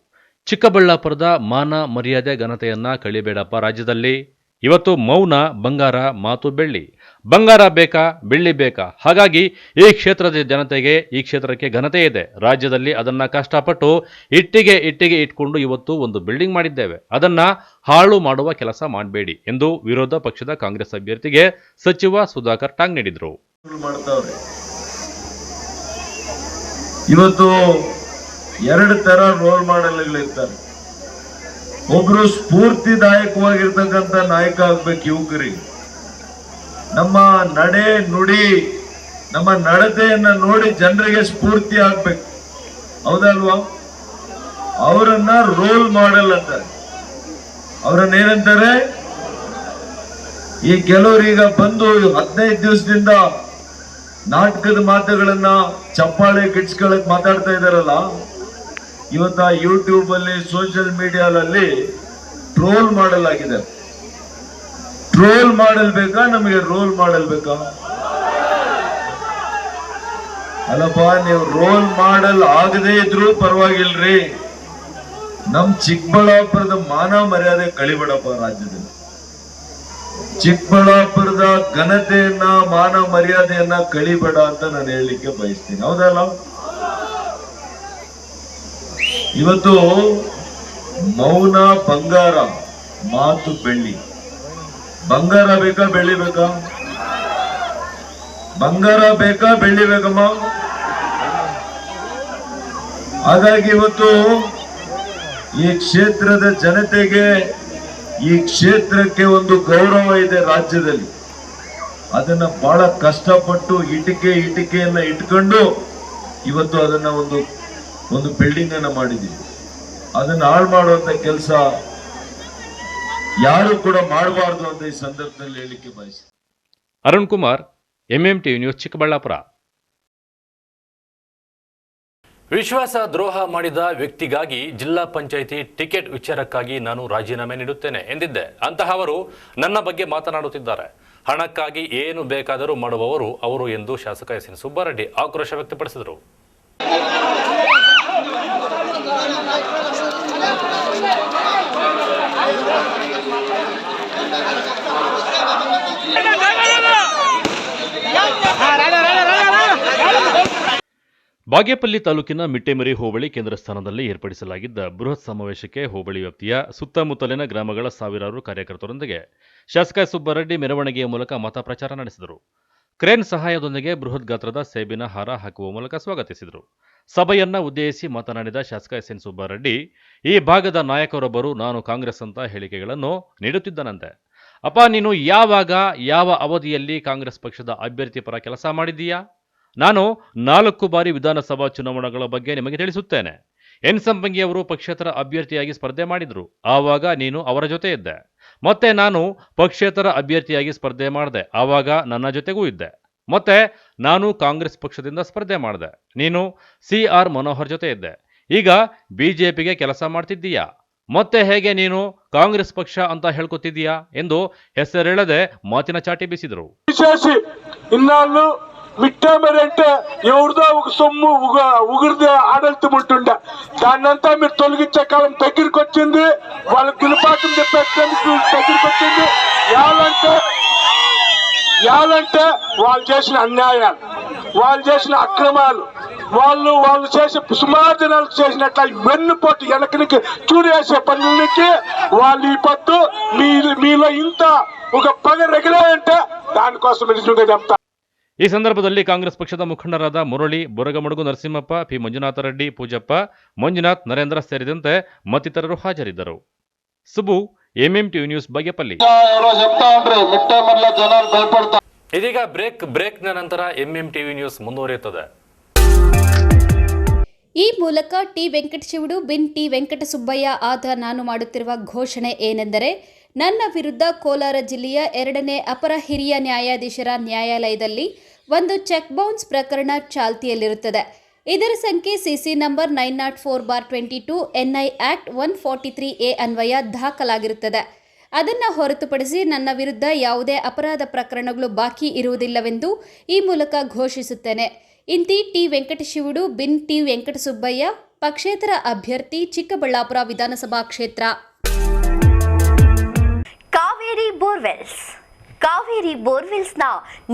ಚಿಕ್ಕಬಳ್ಳಾಪುರದ ಮಾನ ಮರ್ಯಾದೆ ಘನತೆಯನ್ನ ಕಳಿಬೇಡಪ್ಪ ರಾಜ್ಯದಲ್ಲಿ. ಇವತ್ತು ಮೌನ ಬಂಗಾರ, ಮಾತು ಬೆಳ್ಳಿ. ಬಂಗಾರ ಬೇಕಾ, ಬೆಳ್ಳಿ ಬೇಕಾ? ಹಾಗಾಗಿ ಈ ಕ್ಷೇತ್ರದ ಜನತೆಗೆ, ಈ ಕ್ಷೇತ್ರಕ್ಕೆ ಘನತೆ ಇದೆ ರಾಜ್ಯದಲ್ಲಿ. ಅದನ್ನ ಕಷ್ಟಪಟ್ಟು ಇಟ್ಟಿಗೆ ಇಟ್ಕೊಂಡು ಇವತ್ತು ಒಂದು ಬಿಲ್ಡಿಂಗ್ ಮಾಡಿದ್ದೇವೆ. ಅದನ್ನ ಹಾಳು ಮಾಡುವ ಕೆಲಸ ಮಾಡಬೇಡಿ ಎಂದು ವಿರೋಧ ಪಕ್ಷದ ಕಾಂಗ್ರೆಸ್ ಅಭ್ಯರ್ಥಿಗೆ ಸಚಿವ ಸುಧಾಕರ್ ಟಾಂಗ್ ನೀಡಿದರು. ಇವತ್ತು 2 ತರ ರೋಲ್ ಮಾಡೆಲ್ಗಳಿರ್ತಾರೆ. ಒಬ್ರು ಸ್ಫೂರ್ತಿದಾಯಕವಾಗಿರ್ತಕ್ಕಂಥ ನಾಯಕ ಆಗ್ಬೇಕು ಯುವಕರಿಗೆ. ನಮ್ಮ ನಡೆ ನುಡಿ, ನಮ್ಮ ನಡತೆಯನ್ನ ನೋಡಿ ಜನರಿಗೆ ಸ್ಫೂರ್ತಿ ಆಗ್ಬೇಕು, ಹೌದಲ್ವಾ? ಅವರನ್ನ ರೋಲ್ ಮಾಡೆಲ್ ಅಂತಾರೆ. ಅವರನ್ನ ಏನಂತಾರೆ? ಈ ಕೆಲವರೀಗ ಬಂದು 15 ದಿವಸದಿಂದ ನಾಟಕದ ಮಾತುಗಳನ್ನ ಚಪ್ಪಾಳೆ ಕಿಡ್ಸ್ಗಳಕ್ಕೆ ಮಾತಾಡ್ತಾ ಇದಾರಲ್ಲ, ಇವತ್ತ ಯೂಟ್ಯೂಬ್ ಅಲ್ಲಿ, ಸೋಷಿಯಲ್ ಮೀಡಿಯಾದಲ್ಲಿ ಟ್ರೋಲ್ ಮಾಡೆಲ್ ಆಗಿದೆ. ಟ್ರೋಲ್ ಮಾಡೆಲ್ ಬೇಕಾ, ನಮಗೆ ರೋಲ್ ಮಾಡೆಲ್ ಬೇಕಾ? ಅಲ್ಲಪ್ಪ, ನೀವು ರೋಲ್ ಮಾಡೆಲ್ ಆಗದೇ ಇದ್ರೂ ಪರವಾಗಿಲ್ರಿ, ನಮ್ ಚಿಕ್ಕಬಳ್ಳಾಪುರದ ಮಾನ ಮರ್ಯಾದೆ ಕಳಿಬೇಡಪ್ಪ ರಾಜ್ಯದಲ್ಲಿ. ಚಿಕ್ಕಬಳ್ಳಾಪುರದ ಘನತೆಯನ್ನ, ಮಾನ ಮರ್ಯಾದೆಯನ್ನ ಕಳಿಬೇಡ ಅಂತ ನಾನು ಹೇಳಲಿಕ್ಕೆ ಬಯಸ್ತೀನಿ, ಹೌದಲ್ಲ? ಇವತ್ತು ಮೌನ ಬಂಗಾರ, ಮಾತು ಬೆಳ್ಳಿ. ಬಂಗಾರ ಬೇಕಾ, ಬೆಳ್ಳಿ ಬೇಕಾ? ಬಂಗಾರ ಬೇಕಾ, ಬೆಳ್ಳಿ ಬೇಕಮ್ಮ? ಹಾಗಾಗಿ ಇವತ್ತು ಈ ಕ್ಷೇತ್ರದ ಜನತೆಗೆ, ಈ ಕ್ಷೇತ್ರಕ್ಕೆ ಒಂದು ಗೌರವ ಇದೆ ರಾಜ್ಯದಲ್ಲಿ. ಅದನ್ನ ಬಹಳ ಕಷ್ಟಪಟ್ಟು ಇಟಿಕೆಯನ್ನ ಇಟ್ಕೊಂಡು ಇವತ್ತು ಅದನ್ನ ಒಂದು ಬಿಲ್ಡಿಂಗ್ ಅನ್ನ ಮಾಡಿದೀವಿ. ಅದನ್ನ ಹಾಳು ಮಾಡುವಂತ ಕೆಲಸ ಯಾರು ಕೂಡ ಮಾಡಬಾರ್ದು ಅಂತ ಈ ಸಂದರ್ಭದಲ್ಲಿ ಹೇಳಲಿಕ್ಕೆ ಬಯಸ್ತೀನಿ. Arun Kumar, MMT news, Chikkaballapur. ವಿಶ್ವಾಸ ದ್ರೋಹ ಮಾಡಿದ ವ್ಯಕ್ತಿಗಾಗಿ ಜಿಲ್ಲಾ ಪಂಚಾಯಿತಿ ಟಿಕೆಟ್ ವಿಚಾರಕ್ಕಾಗಿ ನಾನು ರಾಜೀನಾಮೆ ನೀಡುತ್ತೇನೆ ಎಂದಿದ್ದೆ. ಅಂತಹವರು ನನ್ನ ಬಗ್ಗೆ ಮಾತನಾಡುತ್ತಿದ್ದಾರೆ. ಹಣಕ್ಕಾಗಿ ಏನು ಬೇಕಾದರೂ ಮಾಡುವವರು ಅವರು ಎಂದು ಶಾಸಕ ಎಸ್.ಎನ್. ಸುಬ್ಬಾರೆಡ್ಡಿ ಆಕ್ರೋಶ ವ್ಯಕ್ತಪಡಿಸಿದರು. ಬಾಗೇಪಲ್ಲಿ ತಾಲೂಕಿನ ಮಿಟ್ಟೆಮರಿ ಹೋಬಳಿ ಕೇಂದ್ರ ಸ್ಥಾನದಲ್ಲಿ ಏರ್ಪಡಿಸಲಾಗಿದ್ದ ಬೃಹತ್ ಸಮಾವೇಶಕ್ಕೆ ಹೋಬಳಿ ವ್ಯಾಪ್ತಿಯ ಸುತ್ತಮುತ್ತಲಿನ ಗ್ರಾಮಗಳ ಸಾವಿರಾರು ಕಾರ್ಯಕರ್ತರೊಂದಿಗೆ ಶಾಸಕ ಸುಬ್ಬಾರೆಡ್ಡಿ ಮೆರವಣಿಗೆಯ ಮೂಲಕ ಮತ ಪ್ರಚಾರ ನಡೆಸಿದರು. ಕ್ರೇನ್ ಸಹಾಯದೊಂದಿಗೆ ಬೃಹತ್ ಗಾತ್ರದ ಸೇಬಿನ ಹಾರ ಹಾಕುವ ಮೂಲಕ ಸ್ವಾಗತಿಸಿದರು. ಸಭೆಯನ್ನ ಉದ್ದೇಶಿಸಿ ಮಾತನಾಡಿದ ಶಾಸಕ ಎಸ್.ಎನ್. ಸುಬ್ಬಾರೆಡ್ಡಿ, ಈ ಭಾಗದ ನಾಯಕರೊಬ್ಬರು ನಾನು ಕಾಂಗ್ರೆಸ್ ಅಂತ ಹೇಳಿಕೆಗಳನ್ನು ನೀಡುತ್ತಿದ್ದನಂತೆ. ಅಪ್ಪ, ನೀನು ಯಾವಾಗ, ಯಾವ ಅವಧಿಯಲ್ಲಿ ಕಾಂಗ್ರೆಸ್ ಪಕ್ಷದ ಅಭ್ಯರ್ಥಿ ಪರ ಕೆಲಸ ಮಾಡಿದ್ದೀಯಾ? ನಾನು 4 ಬಾರಿ ವಿಧಾನಸಭಾ ಚುನಾವಣೆಗಳ ಬಗ್ಗೆ ನಿಮಗೆ ತಿಳಿಸುತ್ತೇನೆ. ಎನ್ ಸಂಪಂಗಿಯವರು ಪಕ್ಷೇತರ ಅಭ್ಯರ್ಥಿಯಾಗಿ ಸ್ಪರ್ಧೆ ಮಾಡಿದ್ರು, ಆವಾಗ ನೀನು ಅವರ ಜೊತೆ ಇದ್ದೆ. ಮತ್ತೆ ನಾನು ಪಕ್ಷೇತರ ಅಭ್ಯರ್ಥಿಯಾಗಿ ಸ್ಪರ್ಧೆ ಮಾಡಿದೆ, ಆವಾಗ ನನ್ನ ಜೊತೆಗೂ ಇದ್ದೆ. ಮತ್ತೆ ನಾನು ಕಾಂಗ್ರೆಸ್ ಪಕ್ಷದಿಂದ ಸ್ಪರ್ಧೆ ಮಾಡಿದೆ, ನೀನು CR ಮನೋಹರ್ ಜೊತೆ ಇದ್ದೆ. ಈಗ ಬಿಜೆಪಿಗೆ ಕೆಲಸ ಮಾಡ್ತಿದ್ದೀಯಾ, ಮತ್ತೆ ಹೇಗೆ ನೀನು ಕಾಂಗ್ರೆಸ್ ಪಕ್ಷ ಅಂತ ಹೇಳ್ಕೊತಿದ್ದೀಯಾ ಎಂದು ಹೆಸರೆಳೆದೆ మాతిన చాటి బీసిದರು. మిట్టమరంటే ఎవరిదో ఒక సొమ్ము ఉగిరిదే ఆడలితం ఉంటుండే, దాన్నంతా మీరు తొలగించే కాలం దగ్గరికి వచ్చింది. వాళ్ళ గుణపాఠం చెప్పేందుకు దగ్గరికి వచ్చింది. యాలంటే వాళ్ళు చేసిన అన్యాయాలు, వాళ్ళు చేసిన అక్రమాలు, వాళ్ళు చేసే సుమారు జనాలకు చేసినట్ల వెన్నుపోటు వెనకనికి చూడేసే పనులకి వాళ్ళు ఈ పొద్దు మీలో ఇంత ఒక పగ రగిలాయంటే దానికోసం నిజంగా చెప్తా. ಈ ಸಂದರ್ಭದಲ್ಲಿ ಕಾಂಗ್ರೆಸ್ ಪಕ್ಷದ ಮುಖಂಡರಾದ ಮುರಳಿ, ಬುರಗಮಡುಗು ನರಸಿಂಹಪ್ಪ, ಪಿ ಮಂಜುನಾಥ ರೆಡ್ಡಿ, ಪೂಜಪ್ಪ, ಮಂಜುನಾಥ್, ನರೇಂದ್ರ ಸೇರಿದಂತೆ ಮತ್ತಿತರರು ಹಾಜರಿದ್ದರು. Subbu, MMTV news, Bagepalli. ಇದೀಗ ಬ್ರೇಕ್ನ ನಂತರ ಎಂಎಂಟಿವಿ ನ್ಯೂಸ್ ಮುಂದುವರಿಯುತ್ತದೆ. ಈ ಮೂಲಕ ಟಿ ವೆಂಕಟಶಿವುಡು ಬಿನ್ ಟಿ ವೆಂಕಟಸುಬ್ಬಯ್ಯ ಆದ ನಾನು ಮಾಡುತ್ತಿರುವ ಘೋಷಣೆ ಏನೆಂದರೆ, ನನ್ನ ವಿರುದ್ಧ ಕೋಲಾರ ಜಿಲ್ಲೆಯ 2ನೇ ಅಪರ ಹಿರಿಯ ನ್ಯಾಯಾಧೀಶರ ನ್ಯಾಯಾಲಯದಲ್ಲಿ ಒಂದು ಚೆಕ್ ಬೌನ್ಸ್ ಪ್ರಕರಣ ಚಾಲ್ತಿಯಲ್ಲಿರುತ್ತದೆ. ಇದರ ಸಂಖ್ಯೆ CC number 904/22 NI act 143A ಅನ್ವಯ ದಾಖಲಾಗಿರುತ್ತದೆ. ಅದನ್ನು ಹೊರತುಪಡಿಸಿ ನನ್ನ ವಿರುದ್ಧ ಯಾವುದೇ ಅಪರಾಧ ಪ್ರಕರಣಗಳು ಬಾಕಿ ಇರುವುದಿಲ್ಲವೆಂದು ಈ ಮೂಲಕ ಘೋಷಿಸುತ್ತೇನೆ. ಇಂತಿ ಟಿ ವೆಂಕಟಶಿವುಡು ಬಿನ್ ಟಿ ವೆಂಕಟಸುಬ್ಬಯ್ಯ, ಪಕ್ಷೇತರ ಅಭ್ಯರ್ಥಿ, ಚಿಕ್ಕಬಳ್ಳಾಪುರ ವಿಧಾನಸಭಾ ಕ್ಷೇತ್ರ. ಕಾವೇರಿ ಬೋರ್ವೆಲ್ಸ್ನ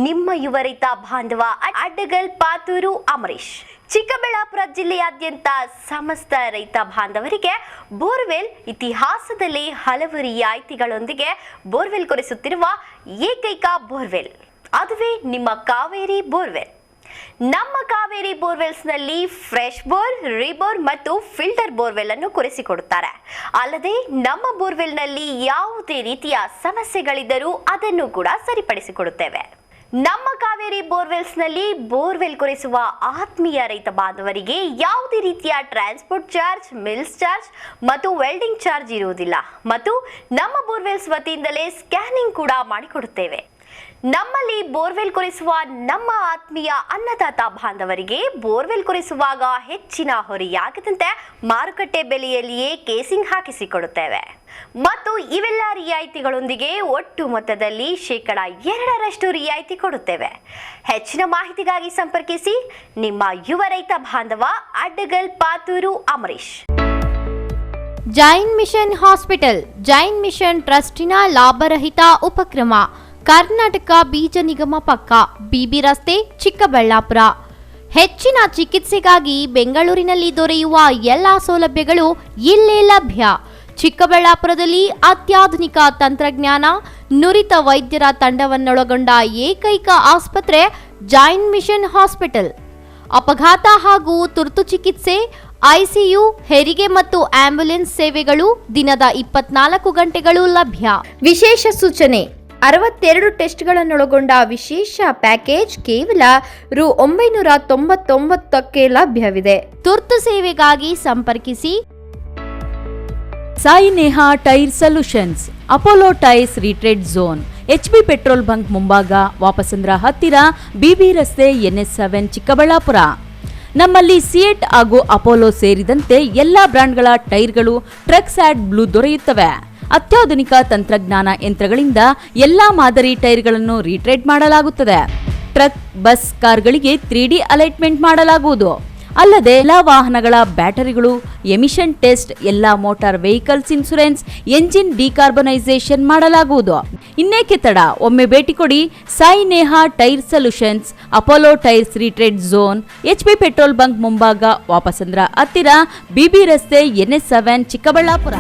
ನಿಮ್ಮ ಯುವ ರೈತ ಬಾಂಧವ ಅಡ್ಡಗಲ್ ಪಾತೂರು ಅಮರೀಶ್. ಚಿಕ್ಕಬಳ್ಳಾಪುರ ಜಿಲ್ಲೆಯಾದ್ಯಂತ ಸಮಸ್ತ ರೈತ ಬಾಂಧವರಿಗೆ ಬೋರ್ವೆಲ್ ಇತಿಹಾಸದಲ್ಲಿ ಹಲವು ರಿಯಾಯಿತಿಗಳೊಂದಿಗೆ ಬೋರ್ವೆಲ್ ಕೊರೆಸುತ್ತಿರುವ ಏಕೈಕ ಬೋರ್ವೆಲ್, ಅದುವೇ ನಿಮ್ಮ ಕಾವೇರಿ ಬೋರ್ವೆಲ್. ನಮ್ಮ ಕಾವೇರಿ ಬೋರ್ವೆಲ್ಸ್ನಲ್ಲಿ ಫ್ರೆಶ್ ಬೋರ್, ರೀಬೋರ್ ಮತ್ತು ಫಿಲ್ಟರ್ ಬೋರ್ವೆಲ್ ಅನ್ನು ಕೊರೆಸಿಕೊಡುತ್ತಾರೆ. ಅಲ್ಲದೆ ನಮ್ಮ ಬೋರ್ವೆಲ್ನಲ್ಲಿ ಯಾವುದೇ ರೀತಿಯ ಸಮಸ್ಯೆಗಳಿದ್ದರೂ ಅದನ್ನು ಕೂಡ ಸರಿಪಡಿಸಿಕೊಡುತ್ತೇವೆ. ನಮ್ಮ ಕಾವೇರಿ ಬೋರ್ವೆಲ್ಸ್ನಲ್ಲಿ ಬೋರ್ವೆಲ್ ಕೊರೆಸುವ ಆತ್ಮೀಯ ರೈತ ಬಾಂಧವರಿಗೆ ಯಾವುದೇ ರೀತಿಯ ಟ್ರಾನ್ಸ್ಪೋರ್ಟ್ ಚಾರ್ಜ್, ಮಿಲ್ಸ್ ಚಾರ್ಜ್ ಮತ್ತು ವೆಲ್ಡಿಂಗ್ ಚಾರ್ಜ್ ಇರುವುದಿಲ್ಲ ಮತ್ತು ನಮ್ಮ ಬೋರ್ವೆಲ್ಸ್ ವತಿಯಿಂದಲೇ ಸ್ಕ್ಯಾನಿಂಗ್ ಕೂಡ ಮಾಡಿಕೊಡುತ್ತೇವೆ. ನಮ್ಮಲ್ಲಿ ಬೋರ್ವೆಲ್ ಕೊರೆಸುವ ನಮ್ಮ ಆತ್ಮೀಯ ಅನ್ನದಾತ ಬಾಂಧವರಿಗೆ ಬೋರ್ವೆಲ್ ಕೊರೆಸುವಾಗ ಹೆಚ್ಚಿನ ಹೊರೆಯಾಗದಂತೆ ಮಾರುಕಟ್ಟೆ ಬೆಲೆಯಲ್ಲಿಯೇ ಕೇಸಿಂಗ್ ಹಾಕಿಸಿಕೊಡುತ್ತೇವೆ ಮತ್ತು ಇವೆಲ್ಲ ರಿಯಾಯಿತಿಗಳೊಂದಿಗೆ ಒಟ್ಟು ಮೊತ್ತದಲ್ಲಿ 2% ರಿಯಾಯಿತಿ ಕೊಡುತ್ತೇವೆ. ಹೆಚ್ಚಿನ ಮಾಹಿತಿಗಾಗಿ ಸಂಪರ್ಕಿಸಿ ನಿಮ್ಮ ಯುವ ರೈತ ಬಾಂಧವ Addagal Pathur Amareesh. Jain mission hospital, Jain mission ಟ್ರಸ್ಟಿನ ಲಾಭರಹಿತ ಉಪಕ್ರಮ, ಕರ್ನಾಟಕ ಬೀಜ ನಿಗಮ ಪಕ್ಕ, ಬಿಬಿ ರಸ್ತೆ, ಚಿಕ್ಕಬಳ್ಳಾಪುರ. ಹೆಚ್ಚಿನ ಚಿಕಿತ್ಸೆಗಾಗಿ ಬೆಂಗಳೂರಿನಲ್ಲಿ ದೊರೆಯುವ ಎಲ್ಲ ಸೌಲಭ್ಯಗಳು ಇಲ್ಲೇ ಲಭ್ಯ. ಚಿಕ್ಕಬಳ್ಳಾಪುರದಲ್ಲಿ ಅತ್ಯಾಧುನಿಕ ತಂತ್ರಜ್ಞಾನ, ನುರಿತ ವೈದ್ಯರ ತಂಡವನ್ನೊಳಗೊಂಡ ಏಕೈಕ ಆಸ್ಪತ್ರೆ ಜೈನ್ ಮಿಷನ್ ಹಾಸ್ಪಿಟಲ್. ಅಪಘಾತ ಹಾಗೂ ತುರ್ತು ಚಿಕಿತ್ಸೆ, ಐಸಿಯು, ಹೆರಿಗೆ ಮತ್ತು ಆಂಬ್ಯುಲೆನ್ಸ್ ಸೇವೆಗಳು ದಿನದ 24 ಗಂಟೆಗಳು ಲಭ್ಯ. ವಿಶೇಷ ಸೂಚನೆ: 62 ಟೆಸ್ಟ್ಗಳನ್ನೊಳಗೊಂಡ ವಿಶೇಷ ಪ್ಯಾಕೇಜ್ ಕೇವಲ ರು 999ಕ್ಕೆ ಲಭ್ಯವಿದೆ. ತುರ್ತು ಸೇವೆಗಾಗಿ ಸಂಪರ್ಕಿಸಿ Sai Neha tyre solutions, Apollo tyres retread zone, HB petrol bunk ಮುಂಭಾಗ, ವಾಪಸಂದ್ರ ಹತ್ತಿರ, ಬಿಬಿ ರಸ್ತೆ, NS7, ಚಿಕ್ಕಬಳ್ಳಾಪುರ. ನಮ್ಮಲ್ಲಿ ಸಿಯೆಟ್ ಹಾಗೂ ಅಪೋಲೋ ಸೇರಿದಂತೆ ಎಲ್ಲಾ ಬ್ರಾಂಡ್ಗಳ ಟೈರ್ಗಳು ಟ್ರಕ್ಸ್ ಆ್ಯಡ್ ಬ್ಲೂ ದೊರೆಯುತ್ತವೆ. ಅತ್ಯಾಧುನಿಕ ತಂತ್ರಜ್ಞಾನ ಯಂತ್ರಗಳಿಂದ ಎಲ್ಲಾ ಮಾದರಿ ಟೈರ್ಗಳನ್ನು ರೀಟ್ರೇಡ್ ಮಾಡಲಾಗುತ್ತದೆ. ಟ್ರಕ್, ಬಸ್, ಕಾರ್ಗಳಿಗೆ 3D ಅಲೈಟ್ಮೆಂಟ್ ಮಾಡಲಾಗುವುದು. ಅಲ್ಲದೆ ಎಲ್ಲಾ ವಾಹನಗಳ ಬ್ಯಾಟರಿಗಳು ಎಮಿಷನ್ ಟೆಸ್ಟ್, ಎಲ್ಲಾ motor vehicles insurance, engine decarbonisation ಮಾಡಲಾಗುವುದು. ಇನ್ನೇಕೆ ತಡ, ಒಮ್ಮೆ ಭೇಟಿ ಕೊಡಿ. Sai Neha tyre solutions, Apollo tyres retread zone, HB petrol bunk ಮುಂಭಾಗ, ವಾಪಸಂದ್ರ ಹತ್ತಿರ, ಬಿಬಿ ರಸ್ತೆ, NS7, ಚಿಕ್ಕಬಳ್ಳಾಪುರ.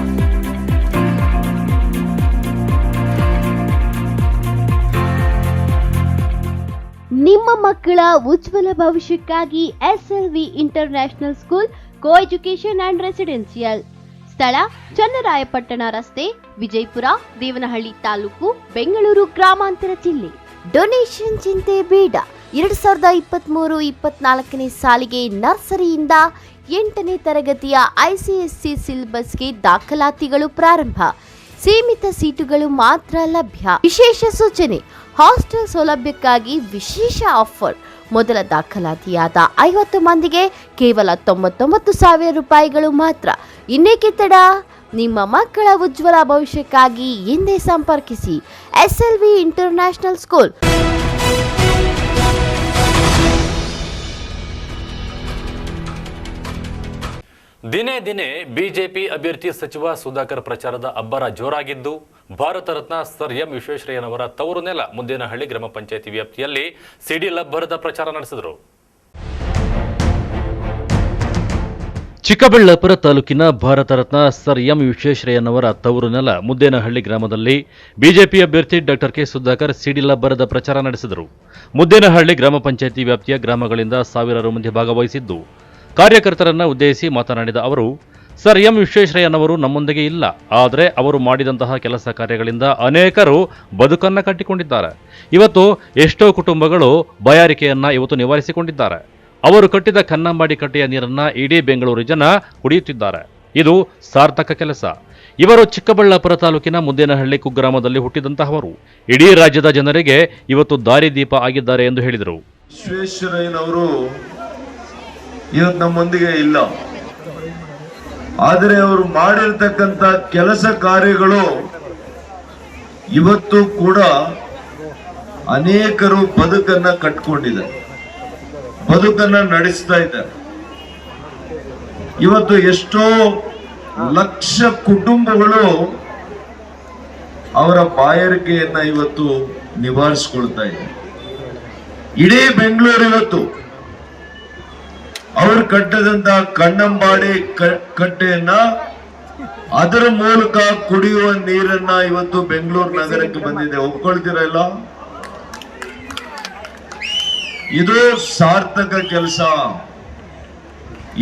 ನಿಮ್ಮ ಮಕ್ಕಳ ಉಜ್ವಲ ಭವಿಷ್ಯಕ್ಕಾಗಿ SLV international school co education and residential. ಸ್ಥಳ: ಚನ್ನರಾಯಪಟ್ಟಣ ರಸ್ತೆ, ವಿಜಯಪುರ, ದೇವನಹಳ್ಳಿ ತಾಲೂಕು, ಬೆಂಗಳೂರು ಗ್ರಾಮಾಂತರ ಜಿಲ್ಲೆ. ಡೊನೇಷನ್ ಚಿಂತೆ ಬೇಡ. 2023-24ನೇ ಸಾಲಿಗೆ ನರ್ಸರಿಯಿಂದ 8ನೇ ತರಗತಿಯ ICSC ಸಿಲೆಬಸ್ಗೆ ದಾಖಲಾತಿಗಳು ಪ್ರಾರಂಭ. ಸೀಮಿತ ಸೀಟುಗಳು ಮಾತ್ರ ಲಭ್ಯ. ವಿಶೇಷ ಸೂಚನೆ: ಹಾಸ್ಟೆಲ್ ಸೌಲಭ್ಯಕ್ಕಾಗಿ ವಿಶೇಷ ಆಫರ್. ಮೊದಲ ದಾಖಲಾತಿಯಾದ 50 ಮಂದಿಗೆ ಕೇವಲ 99,000 ರೂಪಾಯಿಗಳು ಮಾತ್ರ. ಇನ್ನೇಕೆ ತಡ? ನಿಮ್ಮ ಮಕ್ಕಳ ಉಜ್ವಲ ಭವಿಷ್ಯಕ್ಕಾಗಿ ಹಿಂದೆ ಸಂಪರ್ಕಿಸಿ SLV ಇಂಟರ್ನ್ಯಾಷನಲ್ ಸ್ಕೂಲ್. ದಿನೇ ದಿನೇ ಬಿಜೆಪಿ ಅಭ್ಯರ್ಥಿ ಸಚಿವ ಸುಧಾಕರ್ ಪ್ರಚಾರದ ಅಬ್ಬರ ಜೋರಾಗಿದ್ದು ಭಾರತ ರತ್ನ ಸರ್ ಎಂ ವಿಶ್ವೇಶ್ವರಯ್ಯನವರ ತವರು ನೆಲ ಮುದ್ದೇನಹಳ್ಳಿ ಗ್ರಾಮ ಪಂಚಾಯಿತಿ ವ್ಯಾಪ್ತಿಯಲ್ಲಿ ಸಿಡಿ ಲಬ್ಬರದ ಪ್ರಚಾರ ನಡೆಸಿದರು. ಚಿಕ್ಕಬಳ್ಳಾಪುರ ತಾಲೂಕಿನ ಭಾರತ ರತ್ನ ಸರ್ ಎಂ ವಿಶ್ವೇಶ್ವರಯ್ಯನವರ ತವರು ನೆಲ ಮುದ್ದೇನಹಳ್ಳಿ ಗ್ರಾಮದಲ್ಲಿ ಬಿಜೆಪಿ ಅಭ್ಯರ್ಥಿ ಡಾಕ್ಟರ್ ಕೆ ಸುಧಾಕರ್ ಸಿಡಿ ಲಬ್ಬರದ ಪ್ರಚಾರ ನಡೆಸಿದರು. ಮುದ್ದೇನಹಳ್ಳಿ ಗ್ರಾಮ ಪಂಚಾಯಿತಿ ವ್ಯಾಪ್ತಿಯ ಗ್ರಾಮಗಳಿಂದ ಸಾವಿರಾರು ಮಂದಿ ಭಾಗವಹಿಸಿದ್ದು ಕಾರ್ಯಕರ್ತರನ್ನ ಉದ್ದೇಶಿಸಿ ಮಾತನಾಡಿದ ಅವರು, ಸರ್ ಎಂ ವಿಶ್ವೇಶ್ವರಯ್ಯನವರು ನಮ್ಮೊಂದಿಗೆ ಇಲ್ಲ, ಆದರೆ ಅವರು ಮಾಡಿದಂತಹ ಕೆಲಸ ಕಾರ್ಯಗಳಿಂದ ಅನೇಕರು ಬದುಕನ್ನ ಕಟ್ಟಿಕೊಂಡಿದ್ದಾರೆ. ಇವತ್ತು ಎಷ್ಟೋ ಕುಟುಂಬಗಳು ಬಾಯಾರಿಕೆಯನ್ನ ಇವತ್ತು ನಿವಾರಿಸಿಕೊಂಡಿದ್ದಾರೆ. ಅವರು ಕಟ್ಟಿದ ಕನ್ನಂಬಾಡಿ ಕಟ್ಟೆಯ ನೀರನ್ನ ಇಡೀ ಬೆಂಗಳೂರು ಜನ ಕುಡಿಯುತ್ತಿದ್ದಾರೆ. ಇದು ಸಾರ್ಥಕ ಕೆಲಸ. ಇವರು ಚಿಕ್ಕಬಳ್ಳಾಪುರ ತಾಲೂಕಿನ ಮುದ್ದೇನಹಳ್ಳಿ ಕುಗ್ರಾಮದಲ್ಲಿ ಹುಟ್ಟಿದಂತಹವರು. ಇಡೀ ರಾಜ್ಯದ ಜನರಿಗೆ ಇವತ್ತು ದಾರಿದೀಪ ಆಗಿದ್ದಾರೆ ಎಂದು ಹೇಳಿದರು. ವಿಶ್ವೇಶ್ವರಯ್ಯನವರು ಇವತ್ತು ನಮ್ಮೊಂದಿಗೆ ಇಲ್ಲ, ಆದರೆ ಅವರು ಮಾಡಿರ್ತಕ್ಕಂಥ ಕೆಲಸ ಕಾರ್ಯಗಳು ಇವತ್ತು ಕೂಡ ಅನೇಕರು ಬದುಕನ್ನ ಕಟ್ಕೊಂಡಿದ್ದಾರೆ, ಬದುಕನ್ನ ನಡೆಸ್ತಾ ಇದ್ದಾರೆ. ಇವತ್ತು ಎಷ್ಟೋ ಲಕ್ಷ ಕುಟುಂಬಗಳು ಅವರ ಬಾಯಾರಿಕೆಯನ್ನ ಇವತ್ತು ನಿವಾರಿಸಿಕೊಳ್ತಾ ಇದೆ. ಇಡೀ ಬೆಂಗಳೂರು ಇವತ್ತು ಅವರು ಕಟ್ಟದಂತ ಕನ್ನಂಬಾಡಿ ಕಟ್ಟೆಯನ್ನ ಅದರ ಮೂಲಕ ಕುಡಿಯುವ ನೀರನ್ನ ಇವತ್ತು ಬೆಂಗಳೂರು ನಗರಕ್ಕೆ ಬಂದಿದೆ. ಒಪ್ಕೊಳ್ತೀರಲ್ಲ? ಇದು ಸಾರ್ಥಕ ಕೆಲಸ,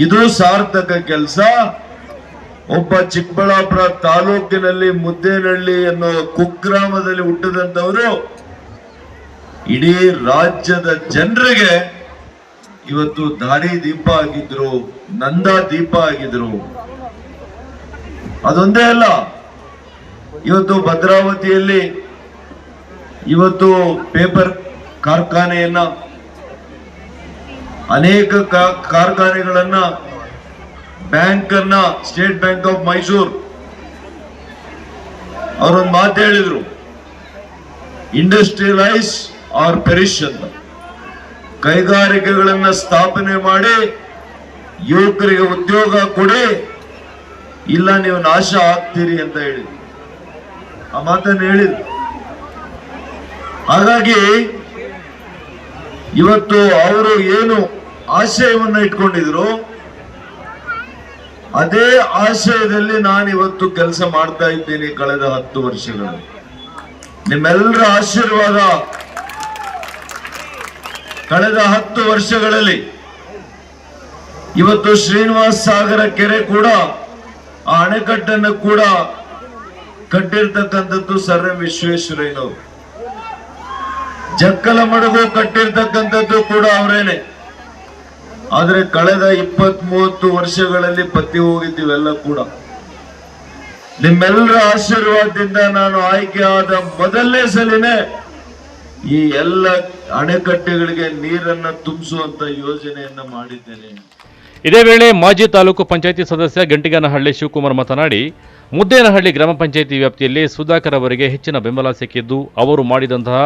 ಇದು ಸಾರ್ಥಕ ಕೆಲಸ. ಒಬ್ಬ ಚಿಕ್ಕಬಳ್ಳಾಪುರ ತಾಲೂಕಿನಲ್ಲಿ ಮುದ್ದೇನಹಳ್ಳಿ ಅನ್ನೋ ಕುಗ್ರಾಮದಲ್ಲಿ ಹುಟ್ಟಿದಂತವರು ಇಡೀ ರಾಜ್ಯದ ಜನರಿಗೆ ಇವತ್ತು ದಾರಿ ದೀಪ ಆಗಿದ್ರು, ನಂದ ದೀಪ ಆಗಿದ್ರು. ಅದೊಂದೇ ಅಲ್ಲ, ಇವತ್ತು ಭದ್ರಾವತಿಯಲ್ಲಿ ಇವತ್ತು ಪೇಪರ್ ಕಾರ್ಖಾನೆಯನ್ನ, ಅನೇಕ ಕಾರ್ಖಾನೆಗಳನ್ನ, ಬ್ಯಾಂಕ್ ಅನ್ನ, ಸ್ಟೇಟ್ ಬ್ಯಾಂಕ್ ಆಫ್ ಮೈಸೂರು ಅವರೊಂದು ಮಾತು ಹೇಳಿದ್ರು, ಇಂಡಸ್ಟ್ರಿಯಲೈಸ್ ಆರ್ ಪೆರಿಶ್ ಅಂತ. ಕೈಗಾರಿಕೆಗಳನ್ನ ಸ್ಥಾಪನೆ ಮಾಡಿ ಯುವಕರಿಗೆ ಉದ್ಯೋಗ ಕೊಡಿ, ಇಲ್ಲ ನೀವು ನಾಶ ಆಗ್ತೀರಿ ಅಂತ ಹೇಳಿದ್ರು. ಆ ಮಾತನ್ನು ಹೇಳಿದ್ರು. ಹಾಗಾಗಿ ಇವತ್ತು ಅವರು ಏನು ಆಶಯವನ್ನ ಇಟ್ಕೊಂಡಿದ್ರು, ಅದೇ ಆಶಯದಲ್ಲಿ ನಾನು ಇವತ್ತು ಕೆಲಸ ಮಾಡ್ತಾ ಇದ್ದೀನಿ ಕಳೆದ 10 ವರ್ಷಗಳಲ್ಲಿ. ನಿಮ್ಮೆಲ್ಲರ ಆಶೀರ್ವಾದ ಕಳೆದ 10 ವರ್ಷಗಳಲ್ಲಿ ಇವತ್ತು ಶ್ರೀನಿವಾಸ ಸಾಗರ ಕೆರೆ ಕೂಡ, ಆ ಅಣೆಕಟ್ಟನ್ನು ಕೂಡ ಕಟ್ಟಿರ್ತಕ್ಕಂಥದ್ದು ಸರ್ ಎಂ ವಿಶ್ವೇಶ್ವರಯ್ಯನವರು. ಜಕ್ಕಲಮಡುಗು ಕಟ್ಟಿರ್ತಕ್ಕಂಥದ್ದು ಕೂಡ ಅವರೇನೆ. ಆದ್ರೆ ಕಳೆದ 20-30 ವರ್ಷಗಳಲ್ಲಿ ಪತ್ತಿ ಹೋಗಿದ್ದೀವೆಲ್ಲ ಕೂಡ. ನಿಮ್ಮೆಲ್ಲರ ಆಶೀರ್ವಾದದಿಂದ ನಾನು ಆಯ್ಕೆ ಆದ ಮೊದಲನೇ ಸಲಿನೇ ಈ ಎಲ್ಲ ಅಣೆಕಟ್ಟೆಗಳಿಗೆ ನೀರನ್ನ ತುಂಬಿಸುವಂತ ಯೋಜನೆಯನ್ನ ಮಾಡಿದ್ದೇನೆ. ಇದೇ ವೇಳೆ ಮಾಜಿ ತಾಲೂಕು ಪಂಚಾಯಿತಿ ಸದಸ್ಯ ಗಂಟಿಗನಹಳ್ಳಿ ಶಿವಕುಮಾರ್ ಮಾತನಾಡಿ, ಮುದ್ದೇನಹಳ್ಳಿ ಗ್ರಾಮ ಪಂಚಾಯಿತಿ ವ್ಯಾಪ್ತಿಯಲ್ಲಿ ಸುಧಾಕರ್ ಅವರಿಗೆ ಹೆಚ್ಚಿನ ಬೆಂಬಲ ಸಿಕ್ಕಿದ್ದು ಅವರು ಮಾಡಿದಂತಹ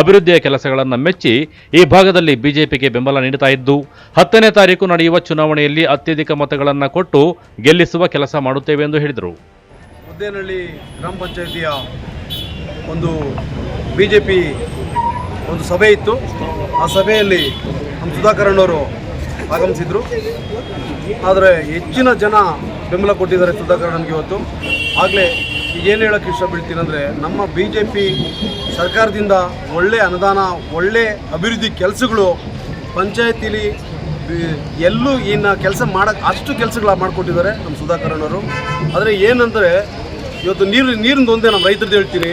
ಅಭಿವೃದ್ಧಿಯ ಕೆಲಸಗಳನ್ನು ಮೆಚ್ಚಿ ಈ ಭಾಗದಲ್ಲಿ ಬಿಜೆಪಿಗೆ ಬೆಂಬಲ ನೀಡುತ್ತಾ ಇದ್ದು 10ನೇ ತಾರೀಕು ನಡೆಯುವ ಚುನಾವಣೆಯಲ್ಲಿ ಅತ್ಯಧಿಕ ಮತಗಳನ್ನು ಕೊಟ್ಟು ಗೆಲ್ಲಿಸುವ ಕೆಲಸ ಮಾಡುತ್ತೇವೆ ಎಂದು ಹೇಳಿದರು. ಮುದ್ದೇನಹಳ್ಳಿ ಗ್ರಾಮ ಪಂಚಾಯಿತಿಯ ಒಂದು ಬಿಜೆಪಿ ಒಂದು ಸಭೆ ಇತ್ತು. ಆ ಸಭೆಯಲ್ಲಿ ನಮ್ಮ ಸುಧಾಕರ್ ಅಣ್ಣವರು ಆಗಮಿಸಿದ್ರು. ಆದರೆ ಹೆಚ್ಚಿನ ಜನ ಬೆಂಬಲ ಕೊಟ್ಟಿದ್ದಾರೆ ಸುಧಾಕರ್ ಅಣ್ಣನಿಗೆ ಇವತ್ತು. ಆಗಲೇ ಏನು ಹೇಳೋಕ್ಕೆ ಇಷ್ಟಪಡ್ತೀನಿ ಅಂದರೆ, ನಮ್ಮ BJP ಸರ್ಕಾರದಿಂದ ಒಳ್ಳೆಯ ಅನುದಾನ, ಒಳ್ಳೆ ಅಭಿವೃದ್ಧಿ ಕೆಲಸಗಳು ಪಂಚಾಯತಿಲಿ ಎಲ್ಲೂ ಇನ್ನು ಕೆಲಸ ಮಾಡೋಕ್ಕೆ ಅಷ್ಟು ಕೆಲಸಗಳು ಮಾಡಿಕೊಟ್ಟಿದ್ದಾರೆ ನಮ್ಮ ಸುಧಾಕರ್ ಅಣ್ಣವರು. ಆದರೆ ಏನಂದರೆ ಇವತ್ತು ನೀರಿಂದು ಒಂದೇ ನಮ್ಮ ರೈತರದ್ದು ಹೇಳ್ತೀನಿ,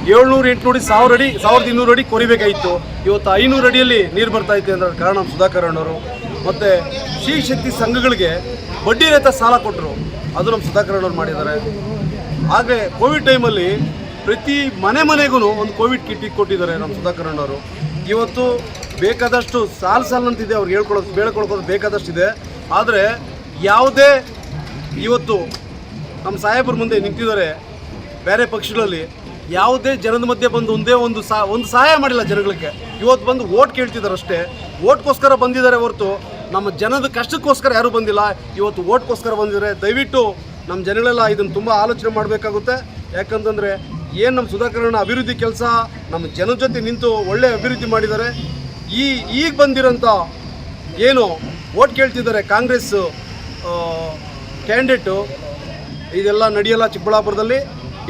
700-800 ಅಡಿ 1000 ಅಡಿ 1200 ಅಡಿ ಕೊರಿಬೇಕಾಗಿತ್ತು. ಇವತ್ತು 500 ಅಡಿಯಲ್ಲಿ ನೀರು ಬರ್ತಾಯಿದೆ ಅನ್ನೋ ಕಾರಣ ನಮ್ಮ ಸುಧಾಕರ್ ಅಣ್ಣವರು. ಮತ್ತು ಶ್ರೀ ಶಕ್ತಿ ಸಂಘಗಳಿಗೆ ಬಡ್ಡಿ ರಹಿತ ಸಾಲ ಕೊಟ್ಟರು, ಅದು ನಮ್ಮ ಸುಧಾಕರ್ ಅಣ್ಣವ್ರು ಮಾಡಿದ್ದಾರೆ. ಹಾಗೆ ಕೋವಿಡ್ ಟೈಮಲ್ಲಿ ಪ್ರತಿ ಮನೆಗೂ ಒಂದು ಕೋವಿಡ್ ಕಿಟ್ ಕೊಟ್ಟಿದ್ದಾರೆ ನಮ್ಮ ಸುಧಾಕರ್ ಅಣ್ಣವರು. ಇವತ್ತು ಬೇಕಾದಷ್ಟು ಸಾಲಂತಿದೆ, ಅವ್ರಿಗೆ ಬೇಳ್ಕೊಳ್ಕೋದು ಬೇಕಾದಷ್ಟಿದೆ. ಆದರೆ ಯಾವುದೇ ಇವತ್ತು ನಮ್ಮ ಸಾಹೇಬರ ಮುಂದೆ ನಿಂತಿದ್ದಾರೆ ಬೇರೆ ಪಕ್ಷಗಳಲ್ಲಿ, ಯಾವುದೇ ಜನದ ಮಧ್ಯೆ ಬಂದು ಒಂದು ಸಹಾಯ ಮಾಡಿಲ್ಲ ಜನಗಳಿಗೆ. ಇವತ್ತು ಬಂದು ಓಟ್ ಕೇಳ್ತಿದ್ದಾರೆ ಅಷ್ಟೇ. ಓಟ್ಗೋಸ್ಕರ ಬಂದಿದ್ದಾರೆ ಹೊರತು ನಮ್ಮ ಜನದ ಕಷ್ಟಕ್ಕೋಸ್ಕರ ಯಾರೂ ಬಂದಿಲ್ಲ, ಇವತ್ತು ಓಟ್ಗೋಸ್ಕರ ಬಂದಿದ್ದಾರೆ. ದಯವಿಟ್ಟು ನಮ್ಮ ಜನಗಳೆಲ್ಲ ಇದನ್ನು ತುಂಬ ಆಲೋಚನೆ ಮಾಡಬೇಕಾಗುತ್ತೆ. ಯಾಕಂತಂದರೆ ಏನು ನಮ್ಮ ಸುಧಾಕರಣ ಅಭಿವೃದ್ಧಿ ಕೆಲಸ ನಮ್ಮ ಜನದ ಜೊತೆ ನಿಂತು ಒಳ್ಳೆ ಅಭಿವೃದ್ಧಿ ಮಾಡಿದ್ದಾರೆ. ಈಗ ಬಂದಿರೋಂಥ ಏನು ಓಟ್ ಕೇಳ್ತಿದ್ದಾರೆ ಕಾಂಗ್ರೆಸ್ ಕ್ಯಾಂಡಿಡೇಟು, ಇದೆಲ್ಲ ನಡೆಯಲ್ಲ ಚಿಕ್ಕಬಳ್ಳಾಪುರದಲ್ಲಿ,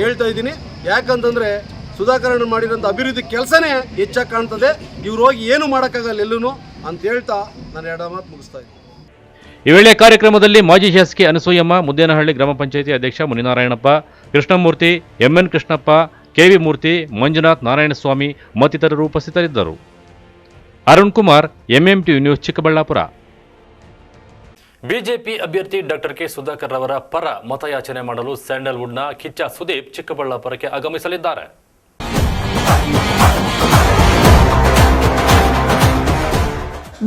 ಹೇಳ್ತಾ ಇದ್ದೀನಿ. ಯಾಕಂತಂದರೆ ಸುಧಾಕರಣ ಮಾಡಿರೋಂಥ ಅಭಿವೃದ್ಧಿ ಕೆಲಸನೇ ಹೆಚ್ಚಾಗಿ ಕಾಣ್ತದೆ. ಇವ್ರು ಹೋಗಿ ಏನು ಮಾಡೋಕ್ಕಾಗಲ್ಲ ಎಲ್ಲೂ ಅಂತ ಹೇಳ್ತಾ ನಾನು 2 ಮಾತು ಮುಗಿಸ್ತಾ ಇದ್ದೀನಿ. ಈ ವೇಳೆ ಕಾರ್ಯಕ್ರಮದಲ್ಲಿ ಮಾಜಿ ಶಾಸಕಿ ಅನಸೂಯಮ್ಮ, ಮುದ್ದೇನಹಳ್ಳಿ ಗ್ರಾಮ ಪಂಚಾಯಿತಿ ಅಧ್ಯಕ್ಷ ಮುನಿನಾರಾಯಣಪ್ಪ, ಕೃಷ್ಣಮೂರ್ತಿ, ಎಂಎನ್ ಕೃಷ್ಣಪ್ಪ, ಕೆವಿ ಮೂರ್ತಿ, ಮಂಜುನಾಥ್, ನಾರಾಯಣಸ್ವಾಮಿ ಮತ್ತಿತರರು ಉಪಸ್ಥಿತರಿದ್ದರು. Arun Kumar, MMT news, Chikkaballapur. BJP ಅಭ್ಯರ್ಥಿ ಡಾಕ್ಟರ್ ಕೆ ಸುಧಾಕರ್ ಅವರ ಪರ ಮತಯಾಚನೆ ಮಾಡಲು ಸ್ಯಾಂಡಲ್ವುಡ್ನ ಕಿಚ್ಚ ಸುದೀಪ್ ಚಿಕ್ಕಬಳ್ಳಾಪುರಕ್ಕೆ ಆಗಮಿಸಲಿದ್ದಾರೆ.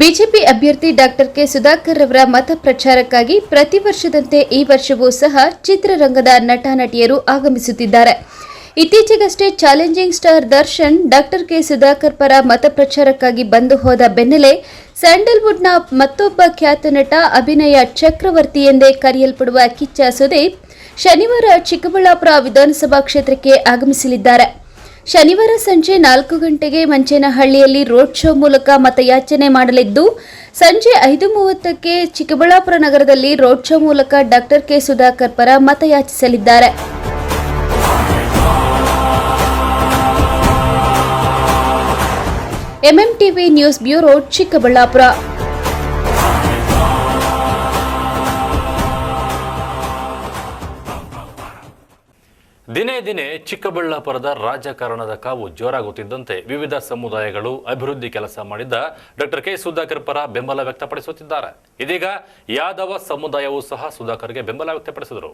ಬಿಜೆಪಿ ಅಭ್ಯರ್ಥಿ ಡಾಕ್ಟರ್ ಕೆ ಸುಧಾಕರ್ ಅವರ ಮತ ಪ್ರಚಾರಕ್ಕಾಗಿ ಪ್ರತಿ ವರ್ಷದಂತೆ ಈ ವರ್ಷವೂ ಸಹ ಚಿತ್ರರಂಗದ ನಟ ನಟಿಯರು ಆಗಮಿಸುತ್ತಿದ್ದಾರೆ. ಇತ್ತೀಚೆಗಷ್ಟೇ challenging star Darshan doctor K Sudhakar ಪರ ಮತ ಪ್ರಚಾರಕ್ಕಾಗಿ ಬಂದು ಹೋದ ಬೆನ್ನಲ್ಲೇ ಸ್ಯಾಂಡಲ್ವುಡ್ನ ಮತ್ತೊಬ್ಬ ಖ್ಯಾತ ನಟ ಅಭಿನಯ ಚಕ್ರವರ್ತಿ ಎಂದೇ ಕರೆಯಲ್ಪಡುವ ಕಿಚ್ಚ ಸುದೀಪ್ ಶನಿವಾರ ಚಿಕ್ಕಬಳ್ಳಾಪುರ ವಿಧಾನಸಭಾ ಕ್ಷೇತ್ರಕ್ಕೆ ಆಗಮಿಸಲಿದ್ದಾರೆ. ಶನಿವಾರ ಸಂಜೆ 4 ಗಂಟೆಗೆ ಮಂಚೇನಹಳ್ಳಿಯಲ್ಲಿ ರೋಡ್ ಶೋ ಮೂಲಕ ಮತಯಾಚನೆ ಮಾಡಲಿದ್ದು, ಸಂಜೆ 5:30ಕ್ಕೆ ಚಿಕ್ಕಬಳ್ಳಾಪುರ ನಗರದಲ್ಲಿ ರೋಡ್ ಶೋ ಮೂಲಕ ಡಾಕ್ಟರ್ ಕೆ ಸುಧಾಕರ್ ಪರ ಮತಯಾಚಿಸಲಿದ್ದಾರೆ. MMTV news bureau, Chikkaballapur. ದಿನೇ ದಿನೇ ಚಿಕ್ಕಬಳ್ಳಾಪುರದ ರಾಜಕಾರಣದ ಕಾವು ಜೋರಾಗುತ್ತಿದ್ದಂತೆ ವಿವಿಧ ಸಮುದಾಯಗಳು ಅಭಿವೃದ್ಧಿ ಕೆಲಸ ಮಾಡಿದ್ದ ಡಾಕ್ಟರ್ ಕೆ ಸುಧಾಕರ್ ಪರ ಬೆಂಬಲ ವ್ಯಕ್ತಪಡಿಸುತ್ತಿದ್ದಾರೆ. ಇದೀಗ ಯಾದವ ಸಮುದಾಯವೂ ಸಹ ಸುಧಾಕರ್ಗೆ ಬೆಂಬಲ ವ್ಯಕ್ತಪಡಿಸಿದರು.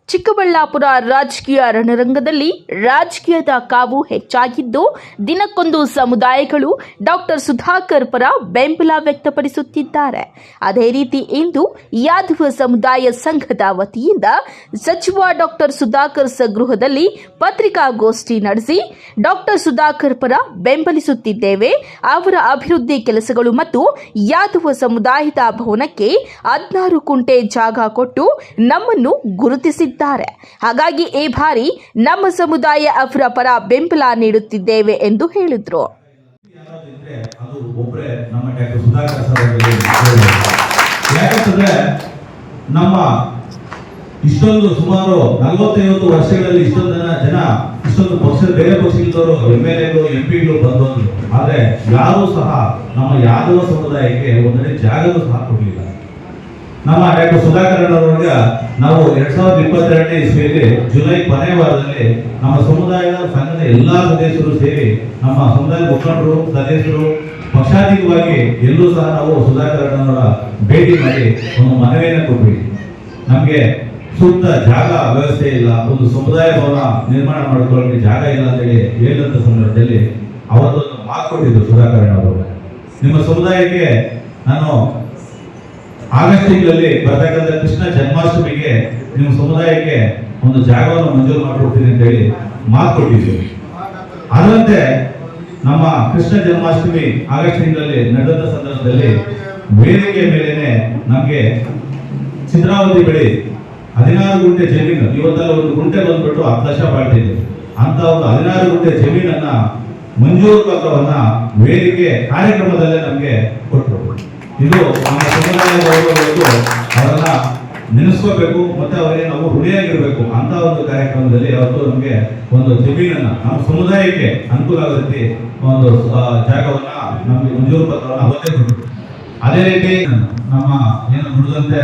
ಚಿಕ್ಕಬಳ್ಳಾಪುರ ರಾಜಕೀಯ ರಣರಂಗದಲ್ಲಿ ರಾಜಕೀಯದ ಕಾವು ಹೆಚ್ಚಾಗಿದ್ದು, ದಿನಕ್ಕೊಂದು ಸಮುದಾಯಗಳು ಡಾಕ್ಟರ್ ಸುಧಾಕರ್ ಪರ ಬೆಂಬಲ ವ್ಯಕ್ತಪಡಿಸುತ್ತಿದ್ದಾರೆ. ಅದೇ ರೀತಿ ಇಂದು ಯಾದವ ಸಮುದಾಯ ಸಂಘದ ವತಿಯಿಂದ ಸಚಿವ ಡಾಕ್ಟರ್ ಸುಧಾಕರ್ ಸ್ವಗೃಹದಲ್ಲಿ ಪತ್ರಿಕಾಗೋಷ್ಠಿ ನಡೆಸಿ ಡಾಕ್ಟರ್ ಸುಧಾಕರ್ ಪರ ಬೆಂಬಲಿಸುತ್ತಿದ್ದೇವೆ, ಅವರ ಅಭಿವೃದ್ಧಿ ಕೆಲಸಗಳು ಮತ್ತು ಯಾದವ ಸಮುದಾಯದ ಭವನಕ್ಕೆ 16 ಕುಂಟೆ ಜಾಗ ಕೊಟ್ಟು ನಮ್ಮನ್ನು ಗುರುತಿಸಿದ್ದಾರೆ. ಹಾಗಾಗಿ ಈ ಬಾರಿ ನಮ್ಮ ಸಮುದಾಯ ಅವರ ಪರ ಬೆಂಬಲ ನೀಡುತ್ತಿದ್ದೇವೆ ಎಂದು ಹೇಳಿದರು. ನಮ್ಮ ಇಷ್ಟೊಂದು ಸುಮಾರು 40-50 ವರ್ಷಗಳಲ್ಲಿ ಇಷ್ಟೊಂದು ಪಕ್ಷದ ಬೇರೆ ಪಕ್ಷದವರು MLAಗಳು MP ಗಳು ಬಂದವರು, ಆದ್ರೆ ಯಾರೂ ಸಹ ನಮ್ಮ ಯಾದವ ಸಮುದಾಯಕ್ಕೆ ಒಂದನೇ ಜಾಗವೂ ಸಹ ಕೊಡಲಿಲ್ಲ. ನಮ್ಮ ಡಾಕ್ಟರ್ ಸುಧಾಕರ್ ಅವರಿಗೆ ನಾವು 2022ನೇ ಇಸ್ವಿಯಲ್ಲಿ ಜುಲೈ ಕೊನೆಯ ವಾರದಲ್ಲಿ ನಮ್ಮ ಸಮುದಾಯದ ಸಂಘದ ಎಲ್ಲಾ ಸದಸ್ಯರು ಸೇರಿ ನಮ್ಮ ಸಮುದಾಯದ ಮುಖಂಡರು ಸದಸ್ಯರು ಪಕ್ಷಾತೀತವಾಗಿ ಎಲ್ಲೂ ಸಹ ನಾವು ಸುಧಾಕರ್ ಅವರ ಭೇಟಿ ಮಾಡಿ ಒಂದು ಮನವಿಯನ್ನು ಕೊಟ್ವಿ. ನಮಗೆ ಸೂಕ್ತ ಜಾಗ ವ್ಯವಸ್ಥೆ ಇಲ್ಲ, ಒಂದು ಸಮುದಾಯ ಭವನ ನಿರ್ಮಾಣ ಮಾಡಿಕೊಳ್ಳಕ್ಕೆ ಜಾಗ ಇಲ್ಲ ಅಂತ ಹೇಳಿ ಹೇಳಿದಂತ ಸಂದರ್ಭದಲ್ಲಿ ಅವರೊಂದು ಮಾತು ಕೊಟ್ಟಿದ್ರು ಸುಧಾಕರ್ ಅವರು. ನಿಮ್ಮ ಸಮುದಾಯಕ್ಕೆ ನಾನು ಆಗಸ್ಟ್ ತಿಂಗಳಲ್ಲಿ ಬರ್ತಕ್ಕಂಥ ಕೃಷ್ಣ ಜನ್ಮಾಷ್ಟಮಿಗೆ ನಿಮ್ಮ ಸಮುದಾಯಕ್ಕೆ ಒಂದು ಜಾಗವನ್ನು ಮಂಜೂರು ಮಾಡಿಕೊಡ್ತೀನಿ ಅಂತ ಹೇಳಿ ಮಾತು ಕೊಟ್ಟಿದ್ದೀವಿ. ಅದರಂತೆ ನಮ್ಮ ಕೃಷ್ಣ ಜನ್ಮಾಷ್ಟಮಿ ಆಗಸ್ಟ್ ತಿಂಗಳಲ್ಲಿ ನಡೆದ ಸಂದರ್ಭದಲ್ಲಿ ವೇದಿಕೆ ಮೇಲೆನೆ ನಮಗೆ ಚಿತ್ರಾವತಿ ಬಳಿ 16 ಗುಂಟೆ ಜಮೀನು, ಇವತ್ತೆಲ್ಲ ಒಂದು ಗುಂಟೆ ಬಂದ್ಬಿಟ್ಟು 10 ಲಕ್ಷ ಬಾಳ್ತಿದೆ ಅಂತ ಒಂದು 16 ಗುಂಟೆ ಜಮೀನನ್ನ ಮಂಜೂರು ಪತ್ರವನ್ನ ವೇದಿಕೆ ಕಾರ್ಯಕ್ರಮದಲ್ಲೇ ನಮಗೆ ಕೊಟ್ಟರು. ಇದು ನಮ್ಮ ಸಮುದಾಯದವರು ಅವರನ್ನ ನೆನೆಸ್ಕೋಬೇಕು ಮತ್ತೆ ಅವರಿಗೆ ನಾವು ಋಣಿಯಾಗಿರ್ಬೇಕು ಅಂತ ಒಂದು ಕಾರ್ಯಕ್ರಮದಲ್ಲಿ ಅವತ್ತು ನಮಗೆ ಒಂದು ಜಮೀನನ್ನ ನಮ್ಮ ಸಮುದಾಯಕ್ಕೆ ಅನುಕೂಲ ಆಗೋ ರೀತಿ ಒಂದು ಜಾಗವನ್ನ ನಮಗೆ ಮಂಜೂರು ಪತ್ರವನ್ನು ಅವತ್ತೇ ಕೊಟ್ಟರು. ಅದೇ ರೀತಿ ನಮ್ಮ ಏನು ನುಡಿದಂತೆ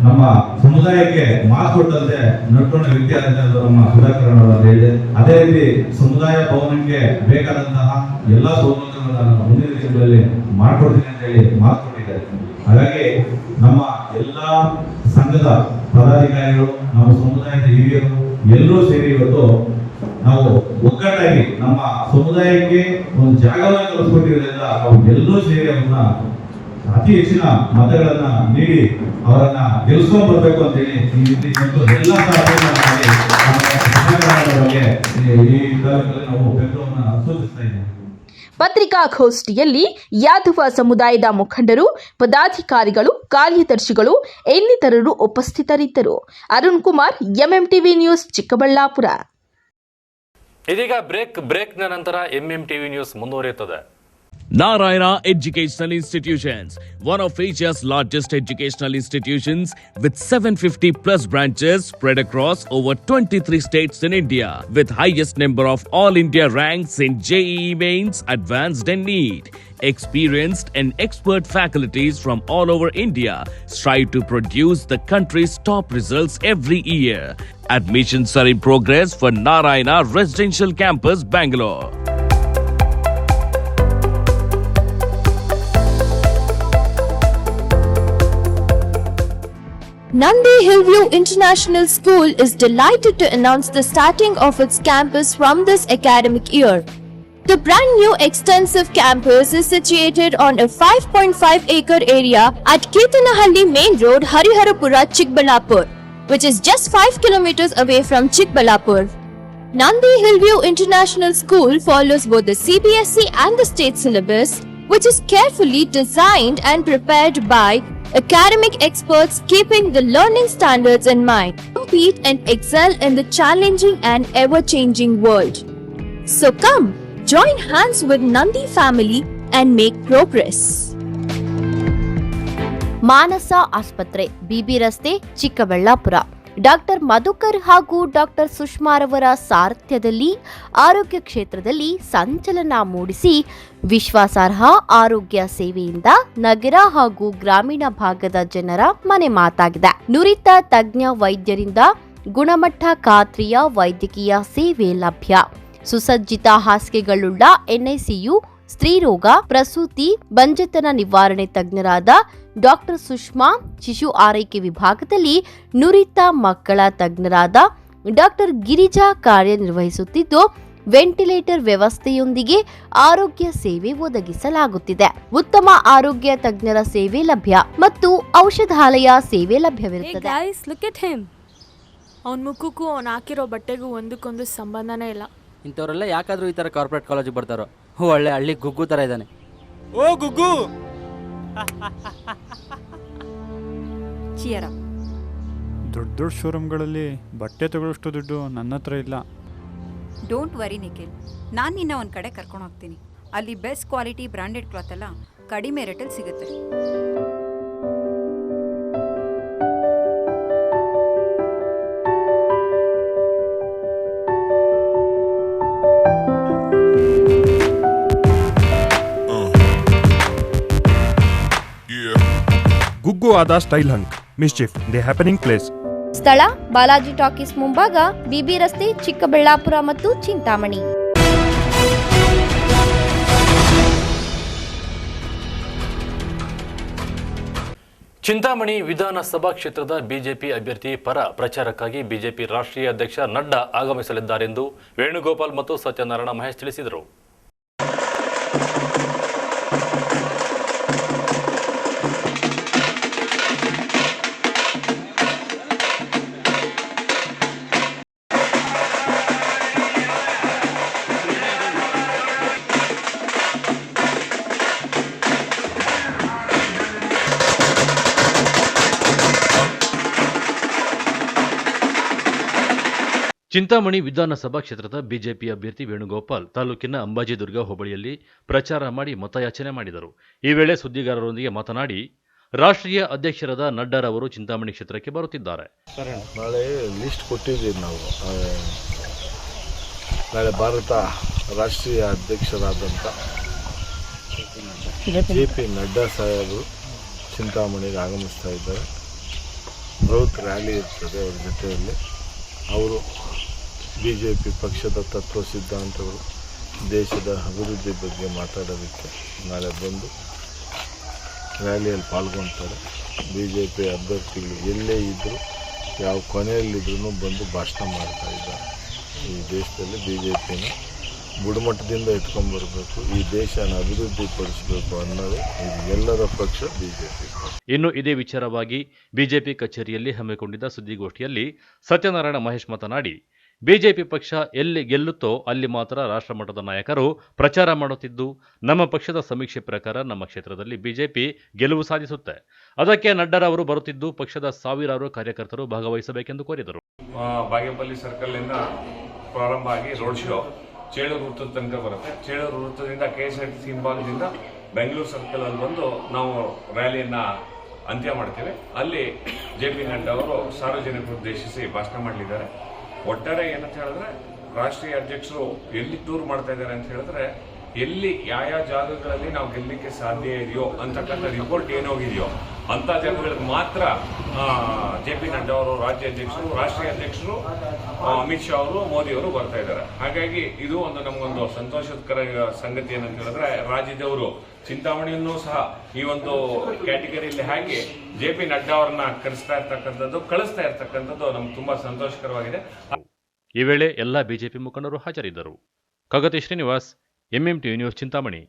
ನಮ್ಮ ಸಮುದಾಯಕ್ಕೆ ಮಾತು ಕೊಟ್ಟಂತೆ ನಡ್ಕೊಂಡ ವ್ಯಕ್ತಿ ಆದಂತೆ ನಮ್ಮ ಸುಧಾಕರ್ ಅವರು ಹೇಳಿದೆ. ಅದೇ ರೀತಿ ಸಮುದಾಯ ಭವನಕ್ಕೆ ಬೇಕಾದಂತಹ ಎಲ್ಲಾ ಸೌಲಭ್ಯಗಳನ್ನು ಮುಂದಿನ ದಿನಗಳಲ್ಲಿ ಮಾಡ್ಕೊಡ್ತೀನಿ ಅಂತ ಹೇಳಿ ಮಾತು ಕೊಟ್ಟಿದ್ದಾರೆ. ಹಾಗಾಗಿ ನಮ್ಮ ಎಲ್ಲಾ ಸಂಘದ ಪದಾಧಿಕಾರಿಗಳು ನಮ್ಮ ಸಮುದಾಯದ ಹಿರಿಯರು ಎಲ್ಲರೂ ಸೇರಿ ಇವತ್ತು ನಾವು ಒಗ್ಗಟ್ಟಾಗಿ ನಮ್ಮ ಸಮುದಾಯಕ್ಕೆ ಒಂದು ಜಾಗವನ್ನು ಕಲ್ಪಿಸ್ಕೊಟ್ಟಿರೋದ್ರಿಂದ ನಾವು ಎಲ್ಲರೂ ಸೇರಿ ಅವ್ರನ್ನ ಅತಿ ಹೆಚ್ಚಿನ ಮತಗಳನ್ನ ನೀಡಿ ಅವರನ್ನ ಗೆಲ್ಸ್ಕೊಂಡ್ ಬರ್ಬೇಕು ಅಂತ ಹೇಳಿ ಈ ರೀತಿ ಎಲ್ಲ ಸಾಧನೆ ಮಾಡಿ ಈ ತಾಲೂಕಲ್ಲಿ ನಾವು ಬೆಂಬಲವನ್ನು ಸೂಚಿಸ್ತೀವಿ. ಆಗಮಿಸ್ತಾ ಇದೆ. ಪತ್ರಿಕಾಗೋಷ್ಠಿಯಲ್ಲಿ ಯಾದವ ಸಮುದಾಯದ ಮುಖಂಡರು, ಪದಾಧಿಕಾರಿಗಳು, ಕಾರ್ಯದರ್ಶಿಗಳು ಇನ್ನಿತರರು ಉಪಸ್ಥಿತರಿದ್ದರು. Arun Kumar, MMTV news, Chikkaballapur. ಇದೀಗ ಬ್ರೇಕ್ನ ನಂತರ ಎಂಎಂಟಿವಿ ನ್ಯೂಸ್ ಮುಂದುವರಿಯುತ್ತದೆ. Narayana Educational Institutions, one of Asia's largest educational institutions with 750 plus branches spread across over 23 states in India, with highest number of all India ranks in JEE Mains, Advanced and NEET. Experienced and expert faculties from all over India strive to produce the country's top results every year. Admissions are in progress for Narayana Residential Campus, Bangalore. Nandi Hillview International School is delighted to announce the starting of its campus from this academic year. The brand new extensive campus is situated on a 5.5-acre area at Ketanahalli Main Road, Hariharapura, Chikbalapur, which is just 5 kilometers away from Chikbalapur. Nandi Hillview International School follows both the CBSE and the state syllabus, which is carefully designed and prepared by academic experts keeping the learning standards in mind, compete and excel in the challenging and ever-changing world. So come, join hands with Nandi family and make progress. ಮಾನಸ ಆಸ್ಪತ್ರೆ, ಬಿಬಿ ರಸ್ತೆ, Chikkaballapur. Doctor Madhukar ಹಾಗೂ doctor ಸುಷ್ಮಾರವರ ಸಾರಥ್ಯದಲ್ಲಿ ಆರೋಗ್ಯ ಕ್ಷೇತ್ರದಲ್ಲಿ ಸಂಚಲನ ಮೂಡಿಸಿ ವಿಶ್ವಾಸಾರ್ಹ ಆರೋಗ್ಯ ಸೇವೆಯಿಂದ ನಗರ ಹಾಗೂ ಗ್ರಾಮೀಣ ಭಾಗದ ಜನರ ಮನೆ ಮಾತಾಗಿದೆ. ನುರಿತ ತಜ್ಞ ವೈದ್ಯರಿಂದ ಗುಣಮಟ್ಟ ಖಾತ್ರಿಯ ವೈದ್ಯಕೀಯ ಸೇವೆ ಲಭ್ಯ. ಸುಸಜ್ಜಿತ ಹಾಸಿಗೆಗಳುಳ್ಳ ಎನ್ಐಸಿಯು, ಸ್ತ್ರೀರೋಗ, ಪ್ರಸೂತಿ, ಬಂಜೆತನ ನಿವಾರಣೆ ತಜ್ಞರಾದ ಡಾಕ್ಟರ್ ಸುಷ್ಮಾ, ಶಿಶು ಆರೈಕೆ ವಿಭಾಗದಲ್ಲಿ ನುರಿತ ಮಕ್ಕಳ ತಜ್ಞರಾದ ಡಾಕ್ಟರ್ ಗಿರಿಜಾ ಕಾರ್ಯನಿರ್ವಹಿಸುತ್ತಿದ್ದು, ವೆಂಟಿಲೇಟರ್ ವ್ಯವಸ್ಥೆಯೊಂದಿಗೆ ಆರೋಗ್ಯ ಸೇವೆ ಒದಗಿಸಲಾಗುತ್ತಿದೆ. ಉತ್ತಮ ಆರೋಗ್ಯ ತಜ್ಞರ ಸೇವೆ ಲಭ್ಯ ಮತ್ತು ಔಷಧಾಲಯ ಸೇವೆ ಲಭ್ಯವಿರುತ್ತದೆ. ಅವನ ಮುಖಕ್ಕೂ ಅವನು ಹಾಕಿರೋ ಬಟ್ಟೆಗೂ ಒಂದಕ್ಕೊಂದು ಸಂಬಂಧನೇ ಇಲ್ಲ. ಇಂಥವರೆಲ್ಲ ಯಾಕಾದ್ರೂ ಈ ಥರ ಕಾರ್ಪೊರೇಟ್ ಕಾಲೇಜಿಗೆ ಬರ್ತಾರೋ? ಒಳ್ಳೆ ಹಳ್ಳಿ ಗುಗ್ಗು ಥರ ಇದ್ದಾನೆ. ಓ ಗುಗ್ಗು, ದೊಡ್ಡ ದೊಡ್ಡ ಶೋರೂಮ್ಗಳಲ್ಲಿ ಬಟ್ಟೆ ತಗೊಳ್ಳೋಷ್ಟು ದುಡ್ಡು ನನ್ನ ಹತ್ರ ಇಲ್ಲ. ಡೋಂಟ್ ವರಿ ನಿಖಿಲ್, ನಾನು ನಿನ್ನ ಒಂದು ಕಡೆ ಕರ್ಕೊಂಡು ಹೋಗ್ತೀನಿ. ಅಲ್ಲಿ ಬೆಸ್ಟ್ ಕ್ವಾಲಿಟಿ ಬ್ರ್ಯಾಂಡೆಡ್ ಕ್ಲಾತ್ ಎಲ್ಲ ಕಡಿಮೆ ರೇಟಲ್ಲಿ ಸಿಗುತ್ತೆ. ಗುಗ್ಗು ಆದ style hunk mischief the happening place. ಸ್ಥಳ ಬಾಲಾಜಿ ಟಾಕೀಸ್ ಮುಂಭಾಗ, ಬಿಬಿ ರಸ್ತೆ, ಚಿಕ್ಕಬಳ್ಳಾಪುರ ಮತ್ತು ಚಿಂತಾಮಣಿ. ಚಿಂತಾಮಣಿ ವಿಧಾನಸಭಾ ಕ್ಷೇತ್ರದ ಬಿಜೆಪಿ ಅಭ್ಯರ್ಥಿ ಪರ ಪ್ರಚಾರಕ್ಕಾಗಿ ಬಿಜೆಪಿ ರಾಷ್ಟ್ರೀಯ ಅಧ್ಯಕ್ಷ ನಡ್ಡಾ ಆಗಮಿಸಲಿದ್ದಾರೆಂದು ವೇಣುಗೋಪಾಲ್ ಮತ್ತು ಸತ್ಯನಾರಾಯಣ ಮಹೇಶ್ ತಿಳಿಸಿದರು. ಚಿಂತಾಮಣಿ ವಿಧಾನಸಭಾ ಕ್ಷೇತ್ರದ ಬಿಜೆಪಿ ಅಭ್ಯರ್ಥಿ ವೇಣುಗೋಪಾಲ್ ತಾಲೂಕಿನ ಅಂಬಾಜಿದುರ್ಗ ಹೋಬಳಿಯಲ್ಲಿ ಪ್ರಚಾರ ಮಾಡಿ ಮತಯಾಚನೆ ಮಾಡಿದರು. ಈ ವೇಳೆ ಸುದ್ದಿಗಾರರೊಂದಿಗೆ ಮಾತನಾಡಿ, ರಾಷ್ಟ್ರೀಯ ಅಧ್ಯಕ್ಷರಾದ ನಡ್ಡಾರವರು ಚಿಂತಾಮಣಿ ಕ್ಷೇತ್ರಕ್ಕೆ ಬರುತ್ತಿದ್ದಾರೆ. ನಾಳೆ ಲಿಸ್ಟ್ ಕೊಟ್ಟಿದ್ದೀವಿ ನಾವು. ನಾಳೆ ಭಾರತ ರಾಷ್ಟ್ರೀಯ ಅಧ್ಯಕ್ಷರಾದಂಥ JP ನಡ್ಡಾ ಸಾಹೇಬರು ಚಿಂತಾಮಣಿಗೆ ಆಗಮಿಸ್ತಾ ಇದ್ದಾರೆ. ಬೃಹತ್ ರ್ಯಾಲಿ ಇರ್ತದೆ ಅವ್ರ ಜೊತೆಯಲ್ಲಿ. ಅವರು BJP ಪಕ್ಷದ ತತ್ವ ಸಿದ್ಧಾಂತಗಳು, ದೇಶದ ಅಭಿವೃದ್ಧಿ ಬಗ್ಗೆ ಮಾತಾಡೋದಕ್ಕೆ ನಾಳೆ ಬಂದು ರ್ಯಾಲಿಯಲ್ಲಿ ಪಾಲ್ಗೊಳ್ತಾರೆ. BJP ಅಭ್ಯರ್ಥಿಗಳು ಎಲ್ಲೇ ಇದ್ದರೂ, ಯಾವ ಕೊನೆಯಲ್ಲಿದ್ರೂ ಬಂದು ಭಾಷಣ ಮಾಡ್ತಾ ಇದ್ದಾರೆ. ಈ ದೇಶದಲ್ಲಿ BJPನ ಗುಣಮಟ್ಟದಿಂದ ಎತ್ಕೊಂಡ್ಬರ್ಬೇಕು, ಈ ದೇಶನ ಅಭಿವೃದ್ಧಿ ಪಡಿಸಬೇಕು ಅನ್ನೋದು ಇದು ಎಲ್ಲರ ಪಕ್ಷ BJP. ಇನ್ನು ಇದೇ ವಿಚಾರವಾಗಿ ಬಿಜೆಪಿ ಕಚೇರಿಯಲ್ಲಿ ಹಮ್ಮಿಕೊಂಡಿದ್ದ ಸುದ್ದಿಗೋಷ್ಠಿಯಲ್ಲಿ ಸತ್ಯನಾರಾಯಣ ಮಹೇಶ್ ಮಾತನಾಡಿ, ಬಿಜೆಪಿ ಪಕ್ಷ ಎಲ್ಲಿ ಗೆಲ್ಲುತ್ತೋ ಅಲ್ಲಿ ಮಾತ್ರ ರಾಷ್ಟ್ರಮಟ್ಟದ ನಾಯಕರು ಪ್ರಚಾರ ಮಾಡುತ್ತಿದ್ದು, ನಮ್ಮ ಪಕ್ಷದ ಸಮೀಕ್ಷೆ ಪ್ರಕಾರ ನಮ್ಮ ಕ್ಷೇತ್ರದಲ್ಲಿ ಬಿಜೆಪಿ ಗೆಲುವು ಸಾಧಿಸುತ್ತೆ. ಅದಕ್ಕೆ ನಡ್ಡಾರವರು ಬರುತ್ತಿದ್ದು ಪಕ್ಷದ ಸಾವಿರಾರು ಕಾರ್ಯಕರ್ತರು ಭಾಗವಹಿಸಬೇಕೆಂದು ಕೋರಿದರು. ಬಾಗೇಪಲ್ಲಿ ಸರ್ಕಲ್ ಇಂದ ಪ್ರಾರಂಭ ಆಗಿ ರೋಡ್ ಶೋ ಚೇಳೂರು ವೃತ್ತದ ತನಕ ಬರುತ್ತೆ. ಚೇಳೂರು ವೃತ್ತದಿಂದ KSRTC ಹಿಂಭಾಗದಿಂದ ಬೆಂಗಳೂರು ಸರ್ಕಲ್ ಅಲ್ಲಿ ಬಂದು ನಾವು ರ್ಯಾಲಿಯನ್ನ ಅಂತ್ಯ ಮಾಡ್ತೇವೆ. ಅಲ್ಲಿ JP ನಡ್ಡಾ ಅವರು ಸಾರ್ವಜನಿಕರು ಉದ್ದೇಶಿಸಿ ಭಾಷಣ ಮಾಡಲಿದ್ದಾರೆ. ಒಟ್ಟಾರೆ ಏನಂತ ಹೇಳಿದ್ರೆ ರಾಷ್ಟ್ರೀಯ ಅಧ್ಯಕ್ಷರು ಎಲ್ಲಿ ಟೂರ್ ಮಾಡ್ತಾ ಇದ್ದಾರೆ ಅಂತ ಹೇಳಿದ್ರೆ ಎಲ್ಲಿ ಯಾವ ಜಾಗಗಳಲ್ಲಿ ನಾವು ಗೆಲ್ಲಲಿಕ್ಕೆ ಸಾಧ್ಯ ಇದೆಯೋ ಅಂತಕ್ಕಂಥ ರಿಪೋರ್ಟ್ ಏನೋಗಿದೆಯೋ ಅಂತ ಜಾಗಗಳಿಗೆ ಮಾತ್ರ JP ನಡ್ಡಾ ಅವರು ರಾಜ್ಯ ಅಧ್ಯಕ್ಷರು, ರಾಷ್ಟ್ರೀಯ ಅಧ್ಯಕ್ಷರು ಅಮಿತ್ ಶಾ ಅವರು, ಮೋದಿ ಅವರು ಬರ್ತಾ ಇದ್ದಾರೆ. ಹಾಗಾಗಿ ಇದು ನಮಗೊಂದು ಸಂತೋಷಕರ ಸಂಗತಿ ಏನಂತ ಹೇಳಿದ್ರೆ ರಾಜ್ಯದವರು ಚಿಂತಾಮಣಿಯನ್ನು ಸಹ ಈ ಒಂದು ಕ್ಯಾಟಗರಿಯಲ್ಲಿ ಹಾಕಿ JP ನಡ್ಡಾ ಅವರನ್ನ ಕಳಿಸ್ತಾ ಇರ್ತಕ್ಕಂಥದ್ದು ನಮ್ಗೆ ತುಂಬಾ ಸಂತೋಷಕರವಾಗಿದೆ. ಈ ವೇಳೆ ಎಲ್ಲ ಬಿಜೆಪಿ ಮುಖಂಡರು ಹಾಜರಿದ್ದರು. ಕಗತಿ ಶ್ರೀನಿವಾಸ್, MMTV ನ್ಯೂಸ್, ಚಿಂತಾಮಣಿ.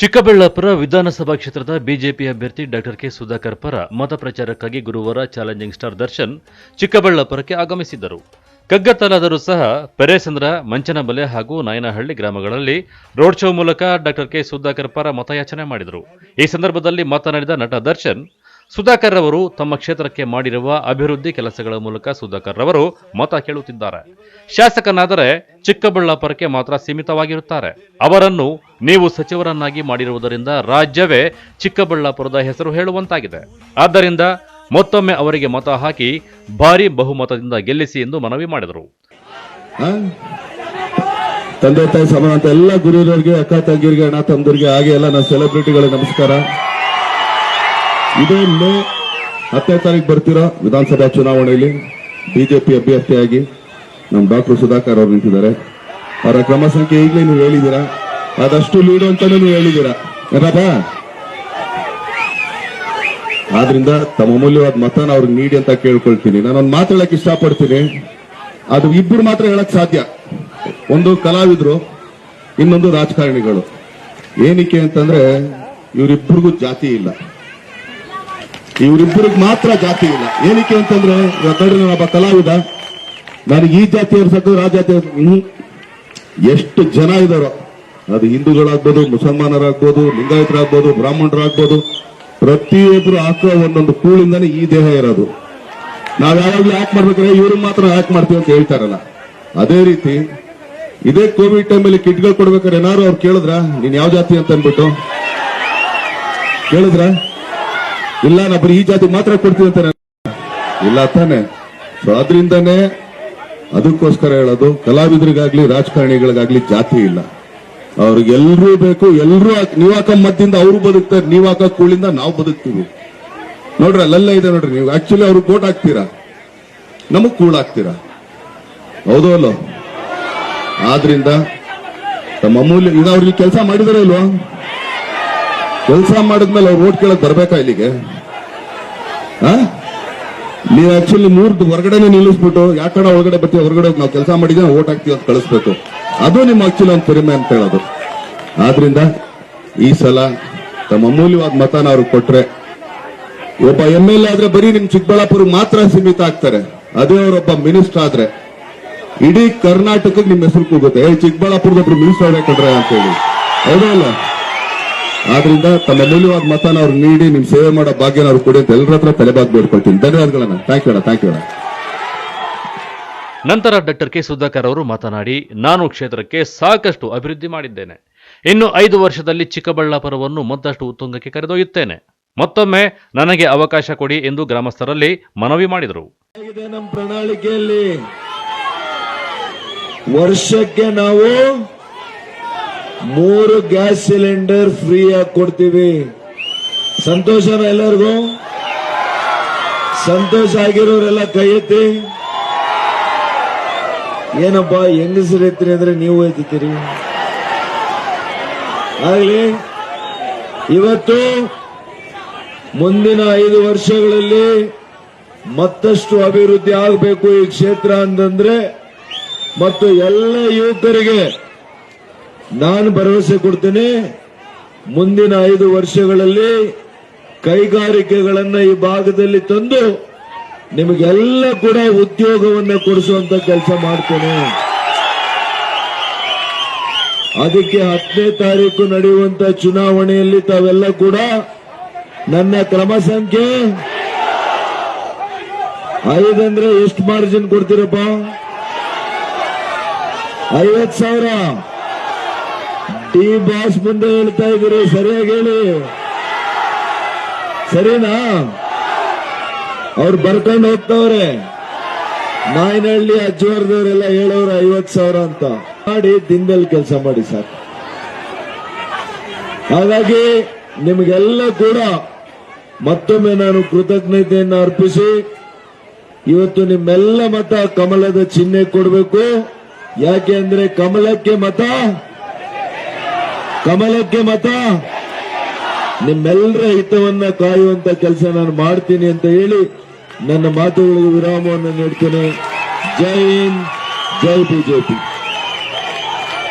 ಚಿಕ್ಕಬಳ್ಳಾಪುರ ವಿಧಾನಸಭಾ ಕ್ಷೇತ್ರದ ಬಿಜೆಪಿ ಅಭ್ಯರ್ಥಿ ಡಾಕ್ಟರ್ ಕೆ ಸುಧಾಕರ್ ಪರ ಮತ ಪ್ರಚಾರಕ್ಕಾಗಿ ಗುರುವಾರ ಚಾಲೆಂಜಿಂಗ್ ಸ್ಟಾರ್ ದರ್ಶನ್ ಚಿಕ್ಕಬಳ್ಳಾಪುರಕ್ಕೆ ಆಗಮಿಸಿದ್ದರು. ಕಗ್ಗತ್ತಲಾದರೂ ಸಹ ಪೆರೇಸಂದ್ರ, ಮಂಚನಬಲೆ ಹಾಗೂ ನಾಯನಹಳ್ಳಿ ಗ್ರಾಮಗಳಲ್ಲಿ ರೋಡ್ ಶೋ ಮೂಲಕ ಡಾಕ್ಟರ್ ಕೆ ಸುಧಾಕರ್ ಪರ ಮತಯಾಚನೆ ಮಾಡಿದರು. ಈ ಸಂದರ್ಭದಲ್ಲಿ ಮಾತನಾಡಿದ ನಟ ದರ್ಶನ್, ಸುಧಾಕರ್ ಅವರು ತಮ್ಮ ಕ್ಷೇತ್ರಕ್ಕೆ ಮಾಡಿರುವ ಅಭಿವೃದ್ಧಿ ಕೆಲಸಗಳ ಮೂಲಕ ಸುಧಾಕರ್ ಅವರು ಮತ ಕೇಳುತ್ತಿದ್ದಾರೆ. ಶಾಸಕನಾದರೆ ಚಿಕ್ಕಬಳ್ಳಾಪುರಕ್ಕೆ ಮಾತ್ರ ಸೀಮಿತವಾಗಿರುತ್ತಾರೆ. ಅವರನ್ನು ನೀವು ಸಚಿವರನ್ನಾಗಿ ಮಾಡಿರುವುದರಿಂದ ರಾಜ್ಯವೇ ಚಿಕ್ಕಬಳ್ಳಾಪುರದ ಹೆಸರು ಹೇಳುವಂತಾಗಿದೆ. ಆದ್ದರಿಂದ ಮತ್ತೊಮ್ಮೆ ಅವರಿಗೆ ಮತ ಹಾಕಿ ಭಾರಿ ಬಹುಮತದಿಂದ ಗೆಲ್ಲಿಸಿ ಎಂದು ಮನವಿ ಮಾಡಿದರು. ತಂದೆ ತಾಯಿ ಸಮಾನ ಎಲ್ಲ ಗುರುವರಿಗೆ, ಅಕ್ಕ ತಂಗಿರಿಗೆ, ಅಣ್ಣ ತಮ್ಮದರಿಗೆ, ಹಾಗೆ ಎಲ್ಲ ನನ್ನ ಸೆಲೆಬ್ರಿಟಿಗಳಿಗೆ ನಮಸ್ಕಾರ. ಇದೇ ಮೇ 10ನೇ ತಾರೀಕು ಬರ್ತಿರೋ ವಿಧಾನಸಭಾ ಚುನಾವಣೆಯಲ್ಲಿ ಬಿಜೆಪಿ ಅಭ್ಯರ್ಥಿಯಾಗಿ ನಮ್ಮ ಡಾಕ್ಟರ್ ಸುಧಾಕರ್ ಅವರು ನಿಂತಿದ್ದಾರೆ. ಅವರ ಕ್ರಮ ಸಂಖ್ಯೆ ಈಗಲೇ ನೀವು ಹೇಳಿದ್ದೀರಾ, ಅದಷ್ಟು ಲೀಡು ಅಂತಾನೆ ನೀವು ಹೇಳಿದ್ದೀರಾ ಏನಪ್ಪ. ಆದ್ರಿಂದ ತಮ್ಮ ಅಮೂಲ್ಯವಾದ ಮತನ ಅವ್ರಿಗೆ ನೀಡಿ ಅಂತ ಕೇಳ್ಕೊಳ್ತೀನಿ. ನಾನೊಂದು ಮಾತಾಡಕ್ ಇಷ್ಟಪಡ್ತೀನಿ. ಅದು ಇಬ್ಬರು ಮಾತ್ರ ಹೇಳಕ್ ಸಾಧ್ಯ. ಒಂದು ಕಲಾವಿದ್ರು, ಇನ್ನೊಂದು ರಾಜಕಾರಣಿಗಳು. ಏನಕ್ಕೆ ಅಂತಂದ್ರೆ ಇವರಿಬ್ಬರಿಗೂ ಜಾತಿ ಇಲ್ಲ, ಇವರಿಬ್ಬರಿಗೆ ಮಾತ್ರ ಜಾತಿ ಇಲ್ಲ. ಏನಕ್ಕೆ ಅಂತಂದ್ರೆ ಒಬ್ಬ ಕಲಾವಿದ, ನನಗೆ ಈ ಜಾತಿಯವ್ರು ಸಾಕು, ಆ ಜಾತಿ ಎಷ್ಟು ಜನ ಇದಾರೋ, ಅದು ಹಿಂದೂಗಳಾಗ್ಬೋದು, ಮುಸಲ್ಮಾನರಾಗ್ಬೋದು, ಲಿಂಗಾಯತರಾಗ್ಬೋದು, ಬ್ರಾಹ್ಮಣರಾಗ್ಬೋದು, ಪ್ರತಿಯೊಬ್ರು ಹಾಕೋ ಒಂದೊಂದು ಕೂಳಿಂದಾನೆ ಈ ದೇಹ ಇರೋದು. ನಾವ್ ಯಾವಾಗ್ಲೂ ಯಾಕೆ ಮಾಡ್ಬೇಕಾದ್ರೆ ಇವ್ರಿಗೆ ಮಾತ್ರ ಯಾಕೆ ಮಾಡ್ತೀವಿ ಅಂತ ಹೇಳ್ತಾರಲ್ಲ, ಅದೇ ರೀತಿ ಇದೇ ಕೋವಿಡ್ ಟೈಮಲ್ಲಿ ಕಿಟ್ಗಳು ಕೊಡ್ಬೇಕಾದ್ರೆ ಏನಾರು ಅವ್ರು ಕೇಳಿದ್ರ ನೀನ್ ಯಾವ ಜಾತಿ ಅಂತ ಅನ್ಬಿಟ್ಟು ಕೇಳಿದ್ರ? ಇಲ್ಲ, ನಾ ಬರೀ ಈ ಜಾತಿ ಮಾತ್ರ ಕೊಡ್ತೀವಿ ಅಂತ ಇಲ್ಲ ತಾನೆ. ಸೊ ಅದರಿಂದಾನೇ ಅದಕ್ಕೋಸ್ಕರ ಹೇಳೋದು, ಕಲಾವಿದರಿಗಾಗ್ಲಿ ರಾಜಕಾರಣಿಗಳಿಗಾಗ್ಲಿ ಜಾತಿ ಇಲ್ಲ. ಅವ್ರಿಗೆಲ್ಲರೂ ಬೇಕು. ಎಲ್ಲರೂ ನೀವ್ ಹಾಕೋ ಮದ್ದಿಂದ ಅವರು ಬದುಕ್ತಾರೆ, ನೀವ್ ಹಾಕೋ ಕೂಳಿಂದ ನಾವು ಬದುಕ್ತೀವಿ. ನೋಡ್ರಿ ಅಲ್ಲೆಲ್ಲ ಇದೆ ನೋಡ್ರಿ. ನೀವು ಆಕ್ಚುಲಿ ಅವ್ರಿಗೆ ಕೋಟ್ ಹಾಕ್ತೀರಾ, ನಮಗ್ ಕೂಳ್ ಹಾಕ್ತೀರಾ, ಹೌದು ಅಲ್ಲೋ? ಆದ್ರಿಂದ ತಮ್ಮ ಅಮೂಲ್ಯ ಈಗ ಅವ್ರಿಗೆ ಕೆಲಸ ಮಾಡಿದಾರೆ ಇಲ್ವಾ? ಕೆಲಸ ಮಾಡಿದ್ಮೇಲೆ ಅವ್ರು ಓಟ್ ಕೇಳಕ್ ಬರ್ಬೇಕಾ ಇಲ್ಲಿಗೆ? ನೀವು ಆಕ್ಚುಲಿ ಹೊರಗಡೆನೆ ನಿಲ್ಲಿಸ್ಬಿಟ್ಟು ಯಾಕಡೆ ಒಳಗಡೆ ಬರ್ತೀವಿ, ಹೊರಗಡೆ ನಾವು ಕೆಲಸ ಮಾಡಿದ್ರೆ ಓಟ್ ಹಾಕ್ತೀವಿ ಅಂತ ಕಳಿಸ್ಬೇಕು. ಅದು ನಿಮ್ಮ ಆಕ್ಚುಲಿ ಒಂದು ಪರಿಮೆ ಅಂತ ಹೇಳೋದು. ಆದ್ರಿಂದ ಈ ಸಲ ತಮ್ಮ ಅಮೂಲ್ಯವಾದ ಮತನ ಅವ್ರಿಗೆ ಕೊಟ್ರೆ, ಒಬ್ಬ MLA ಆದ್ರೆ ಬರೀ ನಿಮ್ ಚಿಕ್ಕಬಳ್ಳಾಪುರ ಮಾತ್ರ ಸೀಮಿತ ಆಗ್ತಾರೆ. ಅದೇ ಅವರೊಬ್ಬ ಮಿನಿಸ್ಟರ್ ಆದ್ರೆ ಇಡೀ ಕರ್ನಾಟಕಕ್ಕೆ ನಿಮ್ ಹೆಸರು ಕೂಗುತ್ತೆ, ಚಿಕ್ಕಬಳ್ಳಾಪುರದೊಬ್ರು ಮಿನಿಸ್ಟರ್ ಆಗ್ಬೇಕಂಡ್ರೆ ಅಂತ ಹೇಳಿ, ಹೌದಾ ಅಲ್ಲ? ಆದ್ರಿಂದ ತಮ್ಮ ಅಮೂಲ್ಯವಾದ ಮತನ ಅವ್ರು ನೀಡಿ ನಿಮ್ ಸೇವೆ ಮಾಡೋ ಭಾಗ್ಯನ ಅವ್ರು ಕೊಡಿ ಅಂತ ಎಲ್ಲರ ಹತ್ರ ತಲೆಬಾಗ್ ಬೇಡ್ಕೊಳ್ತೀನಿ. ಧನ್ಯವಾದಗಳನ್ನ. Thank you. ನಂತರ ಡಾಕ್ಟರ್ ಕೆ ಸುಧಾಕರ್ ಅವರು ಮಾತನಾಡಿ, ನಾನು ಕ್ಷೇತ್ರಕ್ಕೆ ಸಾಕಷ್ಟು ಅಭಿವೃದ್ಧಿ ಮಾಡಿದ್ದೇನೆ. ಇನ್ನು 5 ವರ್ಷದಲ್ಲಿ ಚಿಕ್ಕಬಳ್ಳಾಪುರವನ್ನು ಮತ್ತಷ್ಟು ಉತ್ತುಂಗಕ್ಕೆ ಕರೆದೊಯ್ಯುತ್ತೇನೆ. ಮತ್ತೊಮ್ಮೆ ನನಗೆ ಅವಕಾಶ ಕೊಡಿ ಎಂದು ಗ್ರಾಮಸ್ಥರಲ್ಲಿ ಮನವಿ ಮಾಡಿದರು. ನಮ್ಮ ಪ್ರಣಾಳಿಕೆಯಲ್ಲಿ ವರ್ಷಕ್ಕೆ ನಾವು 3 ಗ್ಯಾಸ್ ಸಿಲಿಂಡರ್ ಫ್ರೀ ಆಗಿ ಕೊಡ್ತೀವಿ. ಸಂತೋಷನ ಎಲ್ಲರಿಗೂ? ಸಂತೋಷ ಆಗಿರೋರೆಲ್ಲ ಕೈ ಎತ್ತಿ. ಏನಪ್ಪಾ ಹೆಂಗಸರು ಎತ್ತೀರಿ ಅಂದ್ರೆ ನೀವು ಎತ್ತೀರಿ. ಆಗ್ಲಿ, ಇವತ್ತು ಮುಂದಿನ 5 ವರ್ಷಗಳಲ್ಲಿ ಮತ್ತಷ್ಟು ಅಭಿವೃದ್ಧಿ ಆಗಬೇಕು ಈ ಕ್ಷೇತ್ರ ಅಂತಂದ್ರೆ, ಮತ್ತು ಎಲ್ಲ ಯುವಕರಿಗೆ ನಾನು ಭರವಸೆ ಕೊಡ್ತೇನೆ, ಮುಂದಿನ 5 ವರ್ಷಗಳಲ್ಲಿ ಕೈಗಾರಿಕೆಗಳನ್ನ ಈ ಭಾಗದಲ್ಲಿ ತಂದು ನಿಮಗೆಲ್ಲ ಕೂಡ ಉದ್ಯೋಗವನ್ನ ಕೊಡಿಸುವಂತ ಕೆಲಸ ಮಾಡ್ತೇನೆ. ಅದಕ್ಕೆ 10ನೇ ತಾರೀಕು ನಡೆಯುವಂತ ಚುನಾವಣೆಯಲ್ಲಿ ತಾವೆಲ್ಲ ಕೂಡ ನನ್ನ ಕ್ರಮ ಸಂಖ್ಯೆ 5 ಅಂದ್ರೆ ಎಷ್ಟು ಮಾರ್ಜಿನ್ ಕೊಡ್ತೀರಪ್ಪ? 50,000 ಡಿ ಬಾಸ್ ಮುಂದೆ ಹೇಳ್ತಾ ಇದ್ದೀರಿ, ಸರಿಯಾಗಿ ಹೇಳಿ, ಸರಿನಾ? ಅವ್ರು ಬರ್ಕೊಂಡು ಹೋಗ್ತವ್ರೆ. ನಾಯನಹಳ್ಳಿ ಅಜ್ಜವರ್ದವರೆಲ್ಲ ಹೇಳೋರು 50,000 ಅಂತ ಮಾಡಿ ದಿನದಲ್ಲಿ ಕೆಲಸ ಮಾಡಿ ಸರ್. ಹಾಗಾಗಿ ನಿಮಗೆಲ್ಲ ಕೂಡ ಮತ್ತೊಮ್ಮೆ ನಾನು ಕೃತಜ್ಞತೆಯನ್ನು ಅರ್ಪಿಸಿ ಇವತ್ತು ನಿಮ್ಮೆಲ್ಲ ಮತ ಕಮಲದ ಚಿಹ್ನೆ ಕೊಡಬೇಕು. ಯಾಕೆ ಅಂದ್ರೆ ಕಮಲಕ್ಕೆ ಮತ ನಿಮ್ಮೆಲ್ಲರ ಹಿತವನ್ನ ಕಾಯುವಂತ ಕೆಲಸ ನಾನು ಮಾಡ್ತೀನಿ ಅಂತ ಹೇಳಿ ನನ್ನ ಮಾತುಗಳಿಗೆ ವಿರಾಮವನ್ನು ನೀಡ್ತೇನೆ. ಜೈ ಹಿಂದ್, ಜೈ ಬಿಜೆಪಿ.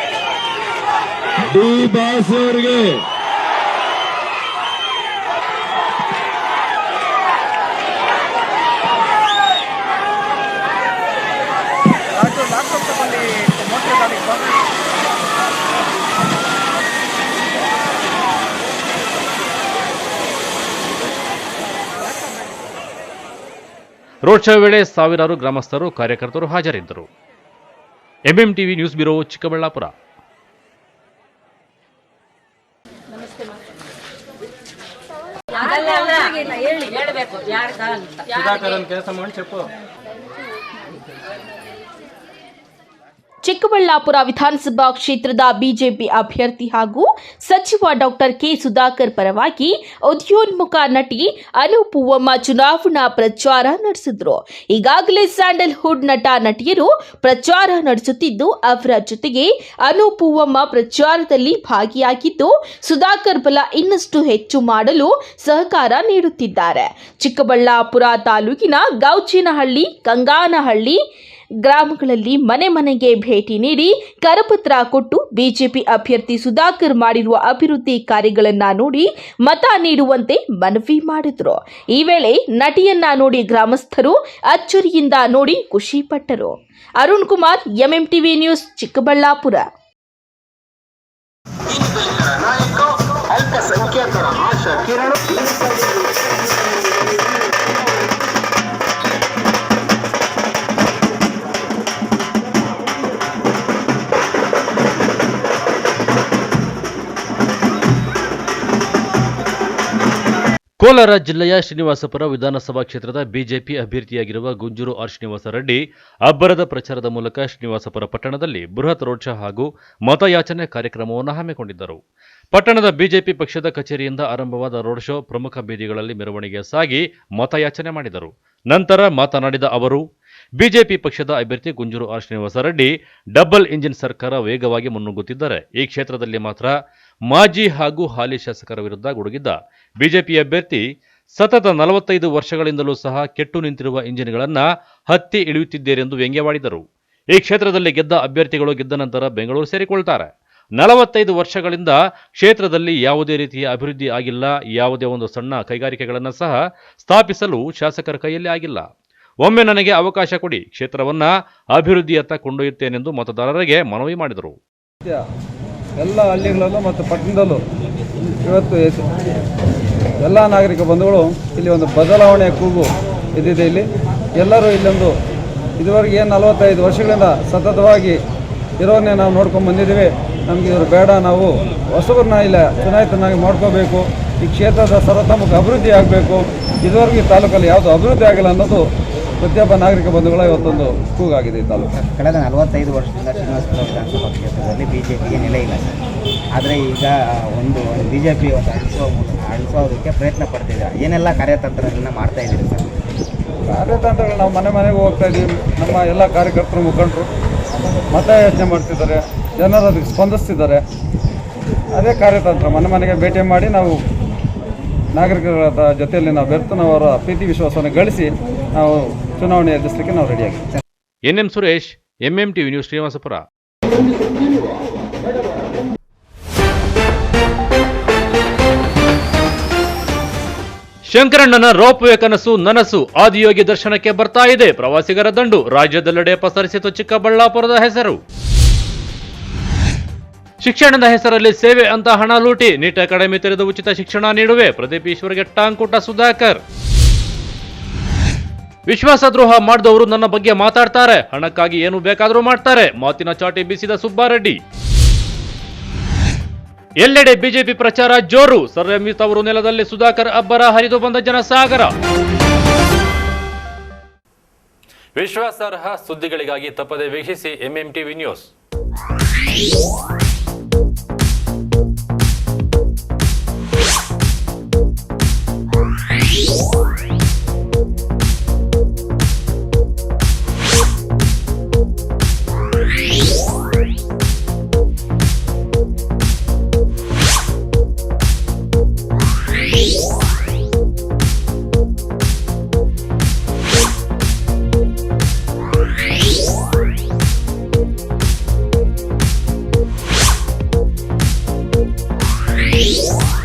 ಡಿ ಬಾಸ್ ಅವರಿಗೆ ರೋಡ್ ಶೋ ವೇಳೆ ಸಾವಿರಾರು ಗ್ರಾಮಸ್ಥರು ಕಾರ್ಯಕರ್ತರು ಹಾಜರಿದ್ದರು. MMTV news bureau, Chikkaballapur. Chikkaballapur ವಿಧಾನಸಭಾ ಕ್ಷೇತ್ರದ ಬಿಜೆಪಿ ಅಭ್ಯರ್ಥಿ ಹಾಗೂ ಸಚಿವ ಡಾಕ್ಟರ್ ಕೆ ಸುಧಾಕರ್ ಪರವಾಗಿ ಉದಯೋನ್ಮುಖ ನಟಿ ಅನುಪೂವಮ್ಮ ಚುನಾವಣಾ ಪ್ರಚಾರ ನಡೆಸಿದ್ರು. ಈಗಾಗಲೇ ಸ್ಯಾಂಡಲ್ವುಡ್ ನಟ ನಟಿಯರು ಪ್ರಚಾರ ನಡೆಸುತ್ತಿದ್ದು, ಅವರ ಜೊತೆಗೆ ಅನುಪೂವಮ್ಮ ಪ್ರಚಾರದಲ್ಲಿ ಭಾಗಿಯಾಗಿದ್ದು, ಸುಧಾಕರ್ ಬಲ ಇನ್ನಷ್ಟು ಹೆಚ್ಚು ಮಾಡಲು ಸಹಕಾರ ನೀಡುತ್ತಿದ್ದಾರೆ. ಚಿಕ್ಕಬಳ್ಳಾಪುರ ತಾಲೂಕಿನ ಗೌಚಿನಹಳ್ಳಿ, ಕಂಗಾನಹಳ್ಳಿ ಗ್ರಾಮಗಳಲ್ಲಿ ಮನೆ ಮನೆಗೆ ಭೇಟಿ ನೀಡಿ ಕರಪತ್ರ ಕೊಟ್ಟು ಬಿಜೆಪಿ ಅಭ್ಯರ್ಥಿ ಸುಧಾಕರ್ ಮಾಡಿರುವ ಅಭಿವೃದ್ಧಿ ಕಾರ್ಯಗಳನ್ನು ನೋಡಿ ಮತ ನೀಡುವಂತೆ ಮನವಿ ಮಾಡಿದರು. ಈ ವೇಳೆ ನಟಿಯನ್ನ ನೋಡಿ ಗ್ರಾಮಸ್ಥರು ಅಚ್ಚರಿಯಿಂದ ನೋಡಿ ಖುಷಿಪಟ್ಟರು. Arun Kumar, MMTV news, Chikkaballapur. ಕೋಲಾರ ಜಿಲ್ಲೆಯ ಶ್ರೀನಿವಾಸಪುರ ವಿಧಾನಸಭಾ ಕ್ಷೇತ್ರದ ಬಿಜೆಪಿ ಅಭ್ಯರ್ಥಿಯಾಗಿರುವ ಗುಂಜೂರು ಆರ್ ಶ್ರೀನಿವಾಸ ರೆಡ್ಡಿ ಅಬ್ಬರದ ಪ್ರಚಾರದ ಮೂಲಕ ಶ್ರೀನಿವಾಸಪುರ ಪಟ್ಟಣದಲ್ಲಿ ಬೃಹತ್ ರೋಡ್ ಶೋ ಹಾಗೂ ಮತಯಾಚನೆ ಕಾರ್ಯಕ್ರಮವನ್ನು ಹಮ್ಮಿಕೊಂಡಿದ್ದರು. ಪಟ್ಟಣದ ಬಿಜೆಪಿ ಪಕ್ಷದ ಕಚೇರಿಯಿಂದ ಆರಂಭವಾದ ರೋಡ್ ಶೋ ಪ್ರಮುಖ ಬೀದಿಗಳಲ್ಲಿ ಮೆರವಣಿಗೆ ಸಾಗಿ ಮತಯಾಚನೆ ಮಾಡಿದರು. ನಂತರ ಮಾತನಾಡಿದ ಅವರು, ಬಿಜೆಪಿ ಪಕ್ಷದ ಅಭ್ಯರ್ಥಿ Gunjur R Srinivasa Reddy double engine ಸರ್ಕಾರ ವೇಗವಾಗಿ ಮುನ್ನುಗ್ಗುತ್ತಿದ್ದಾರೆ. ಈ ಕ್ಷೇತ್ರದಲ್ಲಿ ಮಾತ್ರ ಮಾಜಿ ಹಾಗೂ ಹಾಲಿ ಶಾಸಕರ ವಿರುದ್ಧ ಗುಡುಗಿದ್ದ ಬಿಜೆಪಿ ಅಭ್ಯರ್ಥಿ ಸತತ 45 ವರ್ಷಗಳಿಂದಲೂ ಸಹ ಕೆಟ್ಟು ನಿಂತಿರುವ ಇಂಜಿನ್ಗಳನ್ನು ಹತ್ತಿ ಇಳಿಯುತ್ತಿದ್ದೇರೆಂದು ವ್ಯಂಗ್ಯವಾಡಿದರು. ಈ ಕ್ಷೇತ್ರದಲ್ಲಿ ಗೆದ್ದ ಅಭ್ಯರ್ಥಿಗಳು ಗೆದ್ದ ನಂತರ ಬೆಂಗಳೂರು ಸೇರಿಕೊಳ್ತಾರೆ. 45 ವರ್ಷಗಳಿಂದ ಕ್ಷೇತ್ರದಲ್ಲಿ ಯಾವುದೇ ರೀತಿಯ ಅಭಿವೃದ್ಧಿ ಆಗಿಲ್ಲ. ಯಾವುದೇ ಒಂದು ಸಣ್ಣ ಕೈಗಾರಿಕೆಗಳನ್ನು ಸಹ ಸ್ಥಾಪಿಸಲು ಶಾಸಕರ ಕೈಯಲ್ಲಿ ಆಗಿಲ್ಲ. ಒಮ್ಮೆ ನನಗೆ ಅವಕಾಶ ಕೊಡಿ, ಕ್ಷೇತ್ರವನ್ನ ಅಭಿವೃದ್ಧಿಯತ್ತ ಕೊಂಡೊಯ್ಯುತ್ತೇನೆಂದು ಮತದಾರರಿಗೆ ಮನವಿ ಮಾಡಿದರು. ಎಲ್ಲ ಹಳ್ಳಿಗಳಲ್ಲೂ ಮತ್ತು ಪಟ್ಟಣದಲ್ಲೂ ಇವತ್ತು ಎಲ್ಲ ನಾಗರಿಕ ಬಂಧುಗಳು ಇಲ್ಲಿ ಒಂದು ಬದಲಾವಣೆಯ ಕೂಗು ಇದ್ದಿದೆ. ಇಲ್ಲಿ ಎಲ್ಲರೂ ಇಲ್ಲೊಂದು ಇದುವರೆಗೆ ಏನು 45 ವರ್ಷಗಳಿಂದ ಸತತವಾಗಿ ಇರೋನ್ನೇ ನಾವು ನೋಡ್ಕೊಂಡು ಬಂದಿದ್ದೀವಿ. ನಮಗೆ ಇವರು ಬೇಡ, ನಾವು ಹೊಸಬರನ್ನ ಇಲ್ಲ ಚುನಾಯಿತನಾಗಿ ಮಾಡ್ಕೋಬೇಕು, ಈ ಕ್ಷೇತ್ರದ ಸರ್ವತೋಮುಖ ಅಭಿವೃದ್ಧಿ ಆಗಬೇಕು. ಇದುವರೆಗೂ ಈ ತಾಲೂಕಲ್ಲಿ ಯಾವುದು ಅಭಿವೃದ್ಧಿ ಆಗಿಲ್ಲ ಅನ್ನೋದು ಪ್ರತಿಯೊಬ್ಬ ನಾಗರಿಕ ಬಂಧುಗಳ ಇವತ್ತೊಂದು ಕೂಗಾಗಿದೆ ಈ ತಾಲೂಕು. ಕಳೆದ 45 ವರ್ಷದಿಂದ ಶ್ರೀನಿವಾಸಪುರ ವಿಧಾನಸಭಾ ಕ್ಷೇತ್ರದಲ್ಲಿ ಬಿಜೆಪಿಗೆ ನೆಲೆ ಇಲ್ಲ ಸರ್. ಆದರೆ ಈಗ ಒಂದು ಬಿಜೆಪಿ ಅಳಿಸೋದಕ್ಕೆ ಪ್ರಯತ್ನ ಪಡ್ತಿದ್ದಾರೆ. ಏನೆಲ್ಲ ಕಾರ್ಯತಂತ್ರಗಳನ್ನ ಮಾಡ್ತಾ ಇದ್ದೀರಿ ಸರ್? ಕಾರ್ಯತಂತ್ರಗಳು ನಾವು ಮನೆ ಮನೆಗೆ ಹೋಗ್ತಾ ಇದ್ದೀವಿ. ನಮ್ಮ ಎಲ್ಲ ಕಾರ್ಯಕರ್ತರು, ಮುಖಂಡರು ಮತ ಯೋಚನೆ ಮಾಡ್ತಿದ್ದಾರೆ, ಜನರು ಅದಕ್ಕೆ ಸ್ಪಂದಿಸ್ತಿದ್ದಾರೆ. ಅದೇ ಕಾರ್ಯತಂತ್ರ. ಮನೆ ಮನೆಗೆ ಭೇಟಿ ಮಾಡಿ ನಾವು ನಾಗರಿಕರ ಜೊತೆಯಲ್ಲಿ ನಾವು ಬೆರೆತು ನಾವು ಅವರ ಪ್ರೀತಿ ವಿಶ್ವಾಸವನ್ನು ಗಳಿಸಿ ನಾವು ಚುನಾವಣೆ ಎದುರಿಸಲಿಕ್ಕೆ ನಾವು ರೆಡಿಯಾಗಿದ್ದೀವಿ. NM Suresh, MMTV news, Srinivaspur. ಶಂಕರಣ್ಣನ ರೋಪ್ ವೇ ಕನಸು ನನಸು ಆದಿಯೋಗಿ ದರ್ಶನಕ್ಕೆ ಬರ್ತಾ ಇದೆ. ಪ್ರವಾಸಿಗರ ದಂಡು ರಾಜ್ಯದೆಲ್ಲೆಡೆ ಪಸರಿಸಿತು ಚಿಕ್ಕಬಳ್ಳಾಪುರದ ಹೆಸರು. ಶಿಕ್ಷಣದ ಹೆಸರಲ್ಲಿ ಸೇವೆ ಅಂತ ಹಣ ಲೂಟಿ, ನೀಟ್ ಅಕಾಡೆಮಿ ತೆರೆದು ಉಚಿತ ಶಿಕ್ಷಣ ನೀಡುವೆ, ಪ್ರದೀಪ್ ಈಶ್ವರ್ಗೆ ಟಾಂಕೂಟ ಸುಧಾಕರ್. ವಿಶ್ವಾಸದ್ರೋಹ ಮಾಡಿದವರು ನನ್ನ ಬಗ್ಗೆ ಮಾತಾಡ್ತಾರೆ, ಹಣಕ್ಕಾಗಿ ಏನು ಬೇಕಾದರೂ ಮಾಡ್ತಾರೆ, ಮಾತಿನ ಚಾಟಿ ಬೀಸಿದ ಸುಬ್ಬಾರೆಡ್ಡಿ. ಎಲ್ಲೆಡೆ ಬಿಜೆಪಿ ಪ್ರಚಾರ ಜೋರು, ಸರ್ಎಂವಿ ತವರು ನೆಲದಲ್ಲಿ ಸುಧಾಕರ್ ಅಬ್ಬರ, ಹರಿದು ಬಂದ ಜನಸಾಗರ. ವಿಶ್ವಾಸಾರ್ಹ ಸುದ್ದಿಗಳಿಗಾಗಿ ತಪ್ಪದೆ ವೀಕ್ಷಿಸಿ MMTV ನ್ಯೂಸ್.